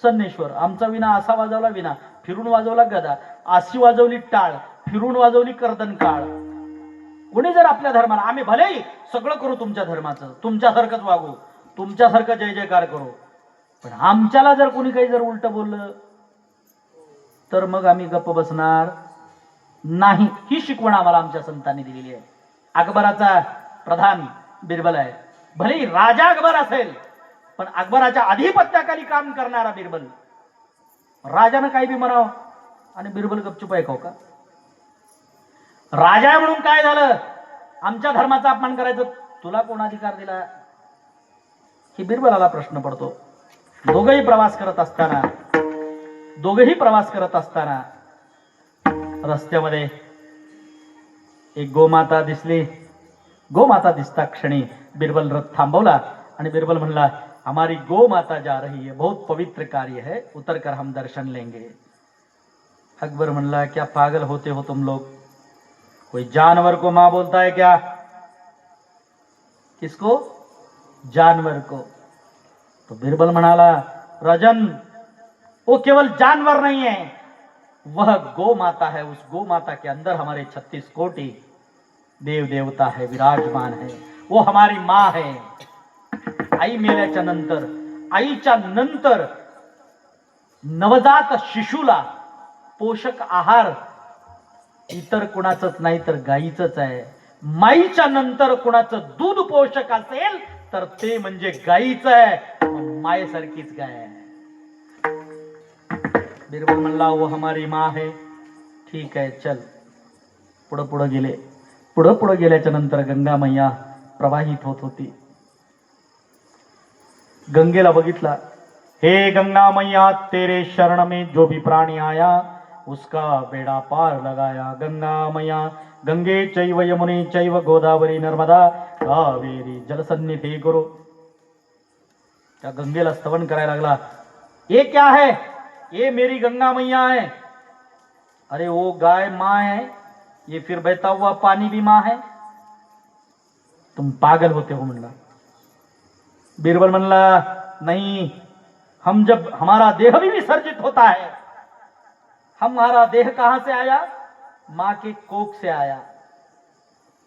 सन्नेश्वर. आमचा विना असा वाजवला विना, फिरून वाजवला गदा, अशी वाजवली टाळ, फिरून वाजवली कर्दन काळ. कोणी जर आपल्या धर्माला, आम्ही भलेही सगळं करू तुमच्या धर्माचं, तुमच्यासारखंच वागू, तुमच्यासारखं जय जयकार करू, पण आमच्याला जर कोणी काही जर उलट बोललं तर मग आम्ही गप्प बसणार नाही. ही शिकवण आम्हाला आमच्या संतांनी दिलेली आहे. अकबराचा प्रधान बिरबल आहे. भलेही राजा अकबर असेल, पण अकबराच्या अधिपत्याखाली काम करणारा बिरबल. राजानं काही बी म्हणावं आणि बिरबल गपचूप ऐकाव का? राजा म्हणून काय झालं? आमच्या धर्माचा अपमान करायचं तुला कोण अधिकार दिला? ही बिरबलाला प्रश्न पडतो. दोघेही प्रवास करत असताना रस्त्यामध्ये एक गोमाता दिसली. गोमाता दिसता क्षणी बिरबल रथ थांबवला आणि बिरबल म्हणला, हमारी गो माता जा रही है, बहुत पवित्र कार्य है, उतर कर हम दर्शन लेंगे. अकबर म्हणला, क्या पागल होते हो तुम लोग? कोई जानवर को मां बोलता है क्या? किसको? जानवर को. तो बिरबल म्हणाला, राजन, वो केवल जानवर नहीं है, वह गो माता है. उस गो माता के अंदर हमारे 36 कोटि देव देवता है, विराजमान है. वो हमारी माँ है. आई मेल्याच्या नंतर, आईच्या नंतर नवजात शिशूला पोषक आहार इतर कुणाचंच नाही तर गायीचंच आहे. माईच्या नंतर कुणाचं दूध पोषक असेल तर ते म्हणजे गायीचं आहे. मायेसारखीच गाय आहे. बिरबल म्हणला, वो हमारी माँ है. ठीक आहे, चल. पुढं गेले. पुढं गेल्याच्या नंतर गंगा मैया प्रवाहित होत होती. गंगेला बघितला. हे गंगा मैया, तेरे शरण में जो भी प्राणी आया उसका बेड़ा पार लगाया. गंगा मैया, गंगे चैव यमुने चैव गोदावरी नर्मदा कावेरी जलसन्निधि गुरु. त्या गंगेला स्तवन करायला लागला. ये क्या है? ये मेरी गंगा मैया है. अरे वो गाय माँ है, ये फिर बहता हुआ पानी भी माँ है. तुम पागल होते हो म्हणला. बिरबल म्हणला, नहीं, हम जब हमारा देह भी विसर्जित होता है, हमारा देह कहां से आया? माँ के कोख से आया.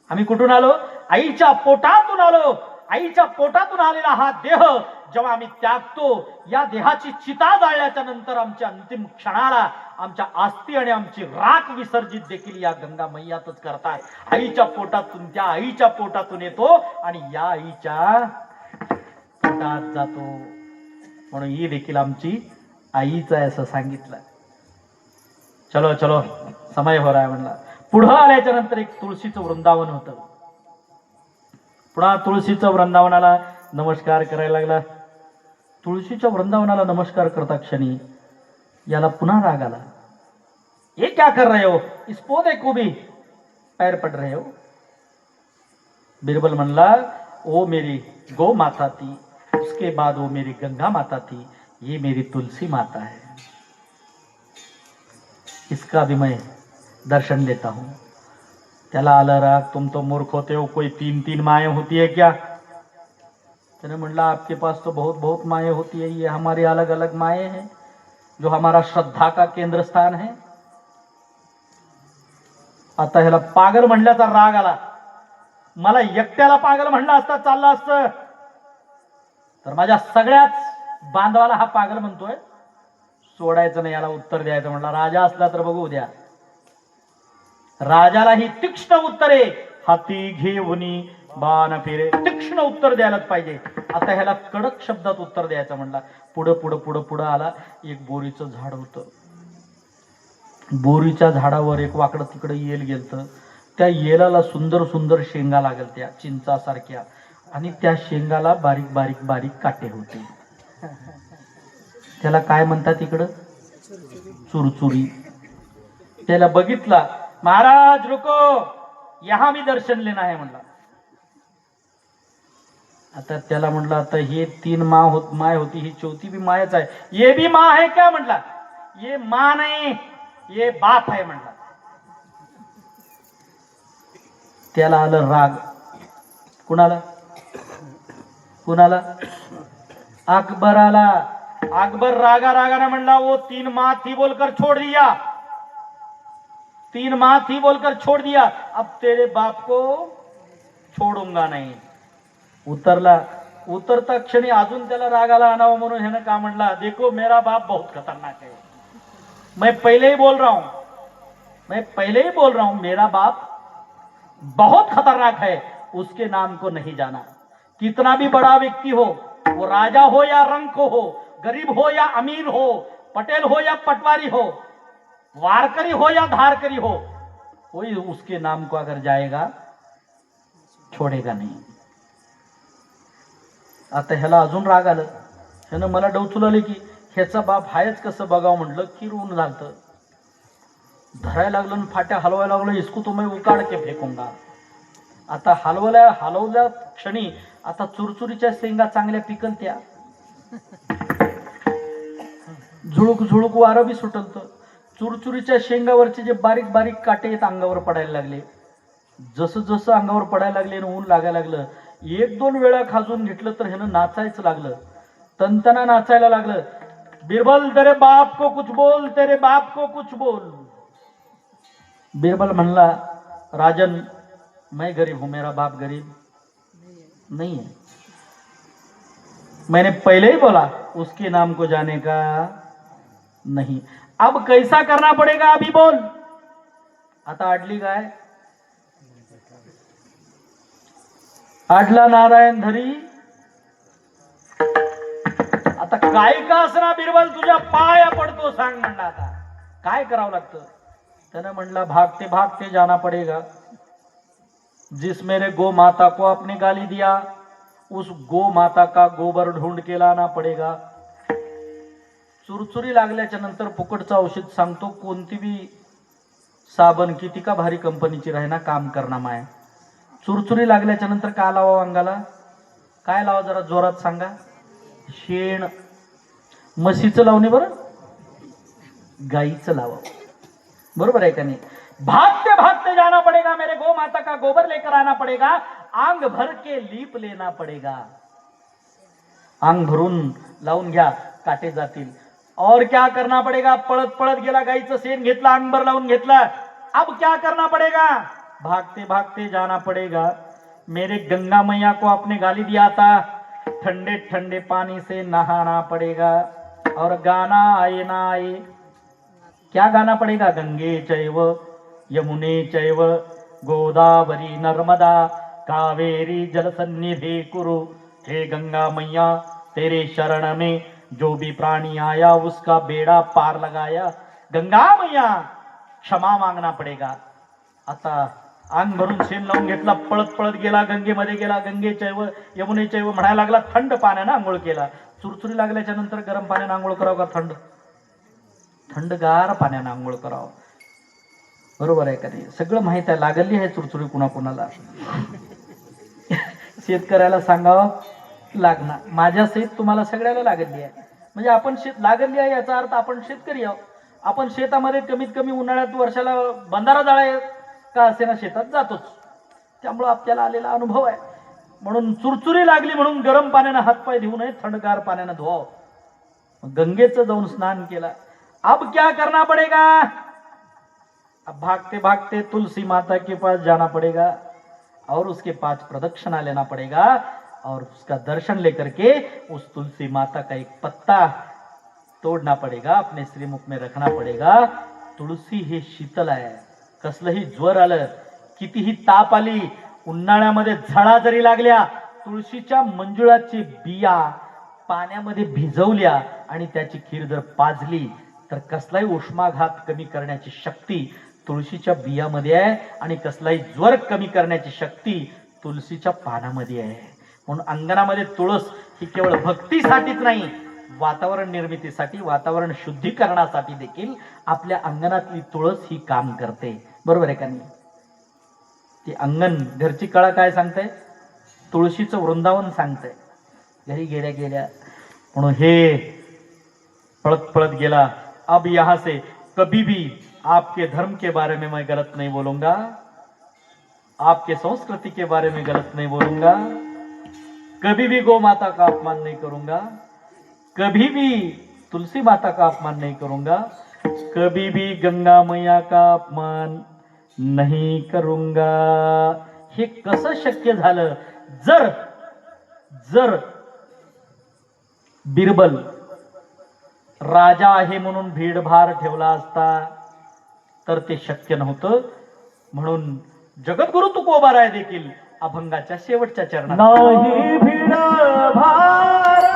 आम्ही कुठून आलो? आईच्या पोटातून आलो. आईच्या पोटातून आलेला हा देह जेव्हा आम्ही त्यागतो, या देहाची चिता जाळल्याच्या नंतर आमच्या अंतिम क्षणाला आमच्या आस्ती आणि आमची राख विसर्जित देखील या गंगा मैयातच करतात. आईच्या पोटातून, त्या आईच्या पोटातून येतो आणि या आईच्या पोटात जातो. म्हणून ही देखील आमची आईच आहे असं सांगितलं. चलो चलो, समय हो रहा है म्हणला. पुढं आल्याच्या नंतर एक तुळशीचं वृंदावन होतं. पुन्हा तुळशीचं वृंदावनाला नमस्कार करायला लागला. तुळशीच्या वृंदावनाला नमस्कार करता क्षणी याला पुन्हा राग आला. ये क्या कर रहे हो? इस पौधे को भी पैर पड़ रहे हो. बिरबल म्हणला, वो मेरी गौ माता थी, उसके बाद वो मेरी गंगा माता थी, ये मेरी तुलसी माता है, इसका भी मैं दर्शन लेता हूं. त्याला आला राग. तुम तो मूर्ख होते हो, कोई 3 माएं होती है क्या? त्याने म्हणलं आपके पास तो बहुत बहुत माए होती है, ये हमारी अलग अलग माए हैं जो हमारा श्रद्धा का केंद्र स्थान है. आता ह्याला पागल म्हणल्याचा राग आला. मला एकट्याला पागल म्हणलं असता चाललं असतं, तर माझ्या सगळ्याच बांधवाला हा पागल म्हणतोय, सोडायचं नाही, याला उत्तर द्यायचं. म्हणला राजा असला तर बघू द्या. राजाला ही तीक्ष्ण उत्तरे, हाती घेऊनी बाण फिरे, तीक्ष्ण उत्तर द्यायलाच पाहिजे. आता ह्याला कडक शब्दात उत्तर द्यायचं म्हणला. पुढं पुढं पुढं पुढं आला. एक बोरीचं झाड होतं. बोरीच्या झाडावर एक वाकडं तिकडं येल गेलतं. त्या येलाला सुंदर सुंदर शेंगा लागल, त्या चिंचासारख्या, आणि त्या शेंगाला बारीक बारीक बारीक काटे होते. त्याला काय म्हणतात इकडं? चुरचुरी. त्याला बघितला. महाराज रुको, यहां भी दर्शन लेना है म्हणला. आता त्याला म्हणलं आता हे 3 माय होती, ही 4थी भी मायच आहे. ये भी माँ है क्या म्हणला. ये माँ नहीं, ये बाप है म्हणला. त्याला आलं राग. कुणाला? कुणाला? अकबराला. अकबर रागा रागाने म्हणला, वो 3 माँ थी बोलकर छोड़ दिया, 3 माँ थी बोलकर छोड़ दिया, अब तेरे बाप को छोडूंगा नहीं. उतरला. उतरता क्षणी अजून त्याला रागाला आणावं म्हणून ह्यानं का म्हणला, देखो मेरा बाप बहुत खतरनाक है, मैं पहले ही बोल रहा हूं, मैं पहले ही बोल रहा हूं, मेरा बाप बहुत खतरनाक है, उसके नाम को नहीं जाना. कितना भी बड़ा व्यक्ति हो, वो राजा हो या रंक हो, गरीब हो या अमीर हो, पटेल हो या पटवारी हो, वारकरी हो या धारकरी हो, कोई उसके नाम को अगर जाएगा छोडेगा नहीं. आता ह्याला अजून राग आलं. ह्यानं मला डवचुलाले की ह्याचा बाप हायच कसं बघावं म्हटलं. किरून झालतं. धरायला लागलं आणि फाट्या हलवायला लागलं. इसको तो मैं उकाड के फेकूंगा. आता हलवल्या क्षणी आता चुरचुरीच्या शेंगा चांगल्या पिकलत्या. झुळूक झुळूक वारं बी सुटलत. चुरचुरीच्या शेंगावरचे जे बारीक बारीक काटे अंगावर पडायला लागले. जसं जसं अंगावर पडायला लागले आणि ऊन लागायला लागलं, 1-2 वेळा खाजून घेतलं तर ह्यानं नाचायचं लागलं. तनतना नाचायला लागलं. बिरबल तेरे बाप को कुछ बोल, तेरे बाप को कुछ बोल. बिरबल म्हणला, राजन मैं गरीब हूं, मेरा बाप गरीब नहीं है, मैंने पहले ही बोला उसके नाम को जाने का नहीं. अब कैसा करना पड़ेगा अभी बोल. आता अडली काय? अडला नारायण धरी. आता काय का असना बिरबल, तुझ्या पाया पडतो, सांग म्हणला. आता काय करावं लागतं? त्यानं म्हणला, भागते भागते जाना पड़ेगा. जिस मेरे गो माता को आपने गाली दिया, उस गो माता का गोबर ढूंढ के लाना पड़ेगा. चुरचुरी लागल्याच्या नंतर फुकटचं औषध सांगतो. कोणती बी साबण किती का भारी कंपनीची राहीना काम करणार माय. चुरचुरी लागल्याच्या नंतर काय लावा अंगाला? काय लावा जरा जोरात सांगा? शेण. म्हशीचं लावणे बरं, गाईचं लावा. बरोबर आहे का नाही? भागते भागते जाना पड़ेगा, मेरे गो माता का गोबर लेकर आना पड़ेगा, आंग भर के लीप लेना पड़ेगा. आंग भरून लावून घ्या, काटे जातील. और क्या करना पड़ेगा? पळत पळत गेला, गाईचं शेण घेतला, अंगभर लावून घेतला. अब क्या करना पड़ेगा? भागते भागते जाना पड़ेगा. मेरे गंगा मैया को आपने गाली दिया था, ठंडे ठंडे पानी से नहाना पड़ेगा. और गाना आए ना आए, क्या गाना पड़ेगा? गंगे चैव यमुने चैव गोदावरी नर्मदा कावेरी जल सन्निधि कुरु. हे गंगा मैया, तेरे शरण में जो भी प्राणी आया उसका बेड़ा पार लगाया. गंगा मैया क्षमा मागना पड़ेगा. आता अंग भरून शेण लावून घेतला, पळत पळत गेला, गंगेमध्ये गेला. गंगे चैव यमुने चैव म्हणायला लागला. थंड पाण्यानं आंघोळ केला. चुरचुरी लागल्याच्या नंतर गरम पाण्यानं आंघोळ करावं का थंडगार पाण्यानं आंघोळ करावं? बरोबर आहे का नाही? सगळं माहित आहे. लागली आहे चुरचुरी कुणाकुणाला. शेतकऱ्याला सांगावं लागणार, माझ्या सहित तुम्हाला सगळ्याला लागली आहे. म्हणजे आपण शेत लागली आहे याचा अर्थ आपण शेतकरी आहोत. आपण शेतामध्ये कमीत कमी उन्हाळ्यात वर्षाला बंधारा जाळा का असे ना शेतात जातोच. त्यामुळे आपल्याला आलेला अनुभव आहे. म्हणून चुरचुरी लागली म्हणून गरम पाण्यानं हातपाय धुवू नये, थंडगार पाण्यानं धुवाव. गंगेचं जाऊन स्नान केला. अब क्या करना पड़ेगा? अब भागते भागते तुलसी माता के पास जाना पड़ेगा और उसके 5 प्रदक्षिणा लेना पड़ेगा और उसका दर्शन लेकर के उस तुलसी माता का एक पत्ता तोडना पड़ेगा, अपने श्रीमुख में रखना पड़ेगा. तुळशी हे शीतल आहे. कसलंही ज्वर आलं, कितीही ताप आली, उन्हाळ्यामध्ये झळा जरी लागल्या, तुळशीच्या मंजुळाची बिया पाण्यामध्ये भिजवल्या आणि त्याची खीर जर पाजली तर कसलाही उष्माघात कमी करण्याची शक्ती तुळशीच्या बियामध्ये आहे आणि कसलाही ज्वर कमी करण्याची शक्ती तुळशीच्या पानामध्ये आहे. म्हणून अंगणामध्ये तुळस ही केवळ भक्तीसाठीच नाही, वातावरण निर्मितीसाठी, वातावरण शुद्धीकरणासाठी देखील आपल्या अंगणातली तुळस ही काम करते. बरोबर आहे का नाही? ती अंगण, घरची कळा काय सांगते? तुळशीचं वृंदावन सांगते. घरी गेल्या गेल्या म्हणून हे पळत पळत गेला. अब यहां से कभी भी आपके धर्म के बारे में मैं गलत नहीं बोलूंगा, आपके संस्कृति के बारे में गलत नहीं बोलूंगा, कभी भी गौ माता का अपमान नहीं करूंगा, कभी भी तुलसी माता का अपमान नहीं करूंगा, कभी भी गंगा मैया का अपमान नहीं करूंगा. हे कसं शक्य झालं? जर जर बिरबल राजा आहे म्हणून भीडभार ठेवला असता तर ते शक्य नव्हतं. म्हणून जगद्गुरु तुकोबाराय देखील अभंगाच्या शेवटच्या चरणात नाही भीडभार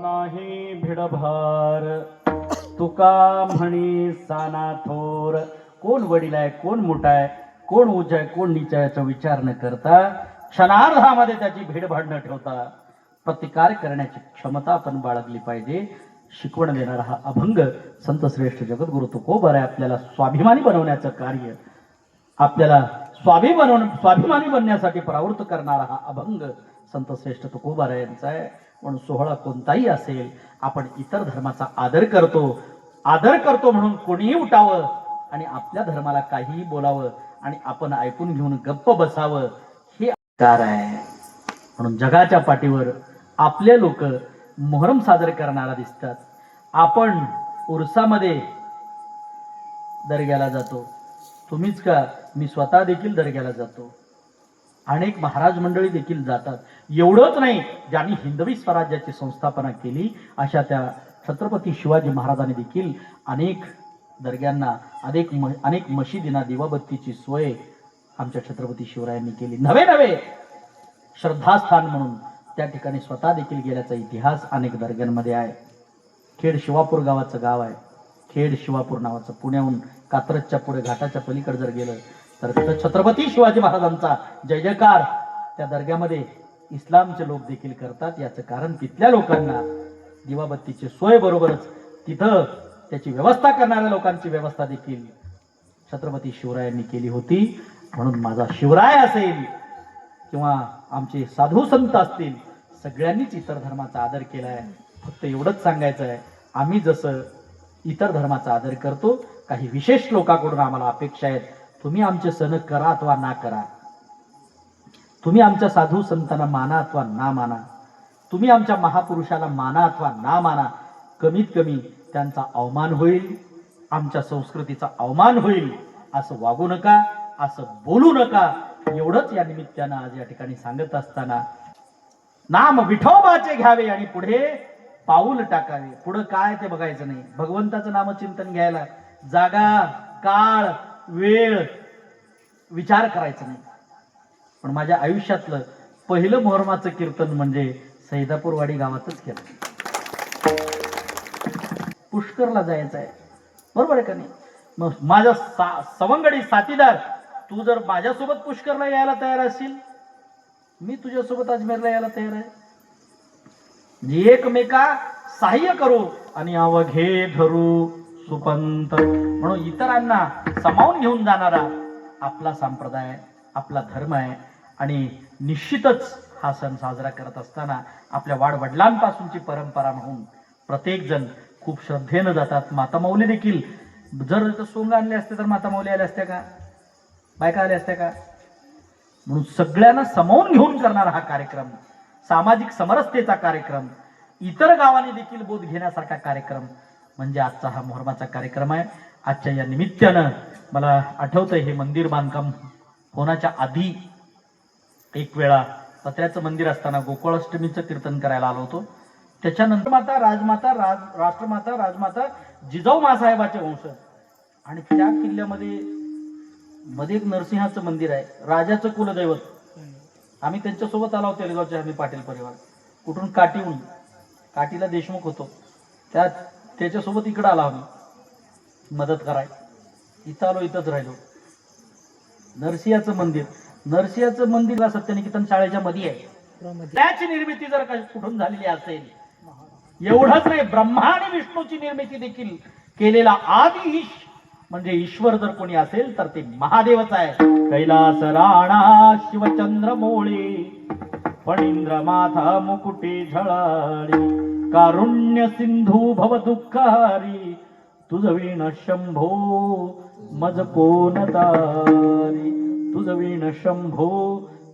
नाही भिडभार तुका म्हणी साना थोर. कोण वडील आहे, कोण मोठा आहे, कोण उच्च आहे, कोण नीच आहे याचा विचार न करता, क्षणार्धामध्ये त्याची भेडभाड न ठेवता प्रतिकार करण्याची क्षमता आपण बाळगली पाहिजे. शिकवण देणारा हा अभंग संतश्रेष्ठ जगद्गुरु तुकोबर आहे. आपल्याला स्वाभिमानी बनवण्याचं कार्य, आपल्याला स्वाभिमानी बनण्यासाठी प्रवृत्त करणारा हा अभंग संतश्रेष्ठ तुकोबर यांचा आहे. म्हणून सोहळा कोणताही असेल, आपण इतर धर्माचा आदर करतो म्हणून कोणीही उठावं आणि आपल्या धर्माला काहीही बोलावं आणि आपण ऐकून घेऊन गप्प बसावं हे अधिकार आहे. म्हणून जगाच्या पाठीवर आपले लोक मोहरम साजरे करणारा दिसतात. आपण उरसामध्ये दर्ग्याला जातो. तुम्हीच का, मी स्वतः देखील दर्ग्याला जातो. अनेक महाराज मंडळी देखील जातात. एवढंच नाही, ज्यांनी हिंदवी स्वराज्याची संस्थापना केली अशा त्या छत्रपती शिवाजी महाराजांनी देखील अनेक दर्ग्यांना, अनेक मशिदींना दिवाबत्तीची सोय आमच्या छत्रपती शिवरायांनी केली. नवे श्रद्धास्थान म्हणून त्या ठिकाणी स्वतः देखील गेल्याचा इतिहास अनेक दर्ग्यांमध्ये आहे. खेड शिवापूर गावाचं गाव आहे. खेड शिवापूर नावाचं, पुण्याहून कात्रजच्या पुढे घाटाच्या पलीकडे जर गेलं तर तिथं छत्रपती शिवाजी महाराजांचा जय जयकार त्या दर्ग्यामध्ये इस्लामचे लोक देखील करतात. याचं कारण तिथल्या लोकांना दिवाबत्तीची सोय बरोबरच तिथं त्याची व्यवस्था करणाऱ्या लोकांची व्यवस्था देखील छत्रपती शिवरायांनी केली होती. म्हणून माझा शिवराय असेल किंवा आमचे साधू संत असतील, सगळ्यांनीच इतर धर्माचा आदर केला आहे. फक्त एवढंच सांगायचं आहे, आम्ही जसं इतर धर्माचा आदर करतो, काही विशेष लोकांकडून आम्हाला अपेक्षा आहेत. तुम्ही आमचे सण करा अथवा ना करा, तुम्ही आमच्या साधू संतांना माना अथवा ना माना, तुम्ही आमच्या महापुरुषाला माना अथवा ना माना, कमीत कमी त्यांचा अवमान होईल, आमच्या संस्कृतीचा अवमान होईल असं वागू नका, असं बोलू नका. एवढंच या निमित्तानं आज या ठिकाणी सांगत असताना, नाम विठोबाचे घ्यावे आणि पुढे पाऊल टाकावे. पुढे काय ते बघायचं नाही. भगवंताचं नामचिंतन घ्यायला जागा, काळ, वेळ विचार करायचा नाही. पण माझ्या आयुष्यातलं पहिलं मोहरमाचं कीर्तन म्हणजे सैदापूरवाडी गावातच केलं. पुष्करला जायचं आहे, बरोबर आहे का नाही? मग माझा सवंगडी साथीदार, तू जर माझ्यासोबत पुष्करला यायला तयार असशील, मी तुझ्यासोबत अजमेरला यायला तयार आहे. एकमेका सहाय्य करू आणि अवघे धरू सुपंत. म्हणून इतरांना सामावून घेऊन जाणारा आपला संप्रदाय, आपला धर्म आहे. आणि निश्चितच हा सण साजरा करत असताना आपल्या वाडवडिलांपासूनची परंपरा म्हणून प्रत्येक जण खूप श्रद्धेनं जातात. मातामौली देखील, जर सोंग आणले असते तर मातामौली आल्या असत्या का, बायका आल्या असत्या का? म्हणून सगळ्यांना सामावून घेऊन करणारा हा कार्यक्रम, सामाजिक समरसतेचा कार्यक्रम, इतर गावांनी देखील बोध घेण्यासारखा कार्यक्रम म्हणजे आजचा हा मोहरमाचा कार्यक्रम आहे. आजच्या या निमित्तानं मला आठवतंय, हे मंदिर बांधकाम होण्याच्या आधी एक वेळा पत्र्याचं मंदिर असताना गोकुळाष्टमीचं कीर्तन करायला आलो होतो. त्याच्यानंतर माता राजमाता राष्ट्रमाता राजमाता जिजाऊ मासाहेबाचे वंश आणि त्या किल्ल्यामध्ये मध्ये एक नरसिंहाचं मंदिर आहे, राजाचं कुलदैवत. आम्ही त्यांच्यासोबत आलो होतो तेलगावचे आम्ही पाटील परिवार, कुठून काटीहून, काटीला देशमुख होतो त्याच्यासोबत इकडं आला आम्ही मदत कराय. इथं आलो, इथंच राहिलो. नरसिंहाचं मंदिर सत्यनिकेतन शाळेच्या मध्ये आहे. त्याची निर्मिती जर कुठून झालेली असेल, एवढंच नाही, ब्रह्मा आणि विष्णूची निर्मिती देखील केलेला आदी म्हणजे ईश्वर जर कोणी असेल तर ते महादेवच आहे. कैलास राणा शिवचंद्र मोळे फणींद्र माथा मुकुटे झळाळी कारुण्य सिंधू भव दुःखहारी तुझ वीण शंभो मज कोण तारी तुझ वीण शंभो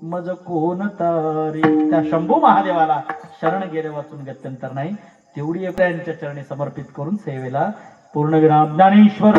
मज कोण तारी. त्या शंभू महादेवाला शरण गेले वाचून गत्यंतर नाही. तेवढी त्यांच्या चरणी समर्पित करून सेवेला पूर्णविराम. ज्ञानेश्वर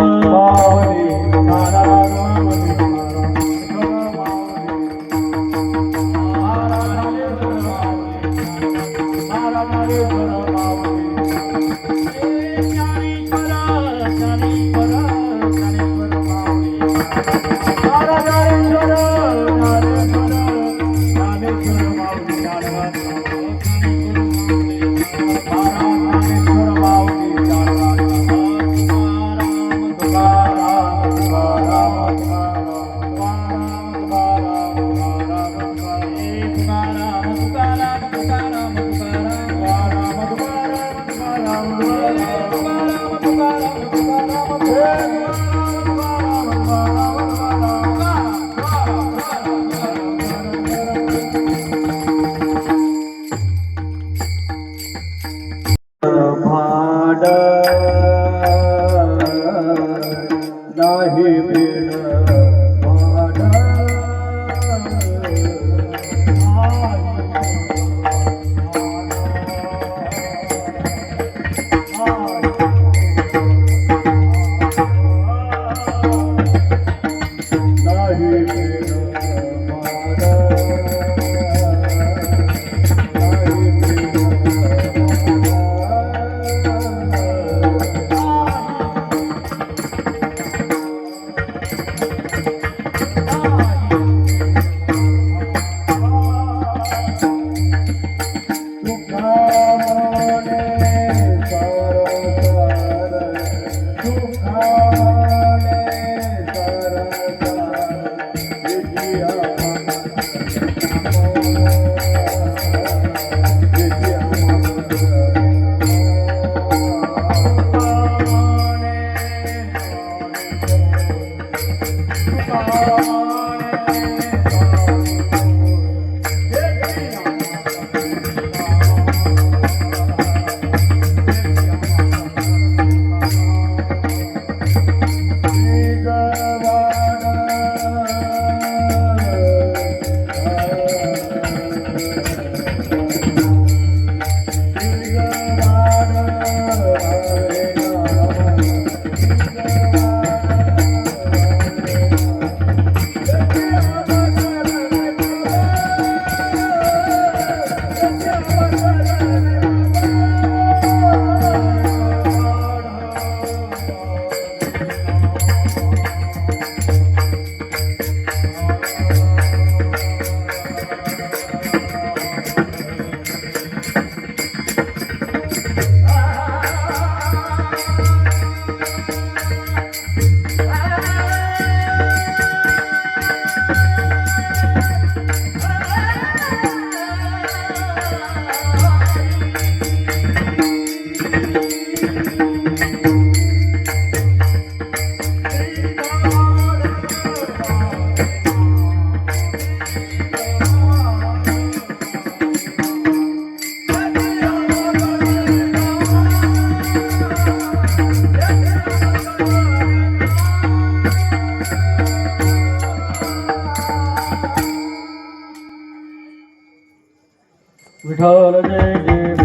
विठ्ठल जय जय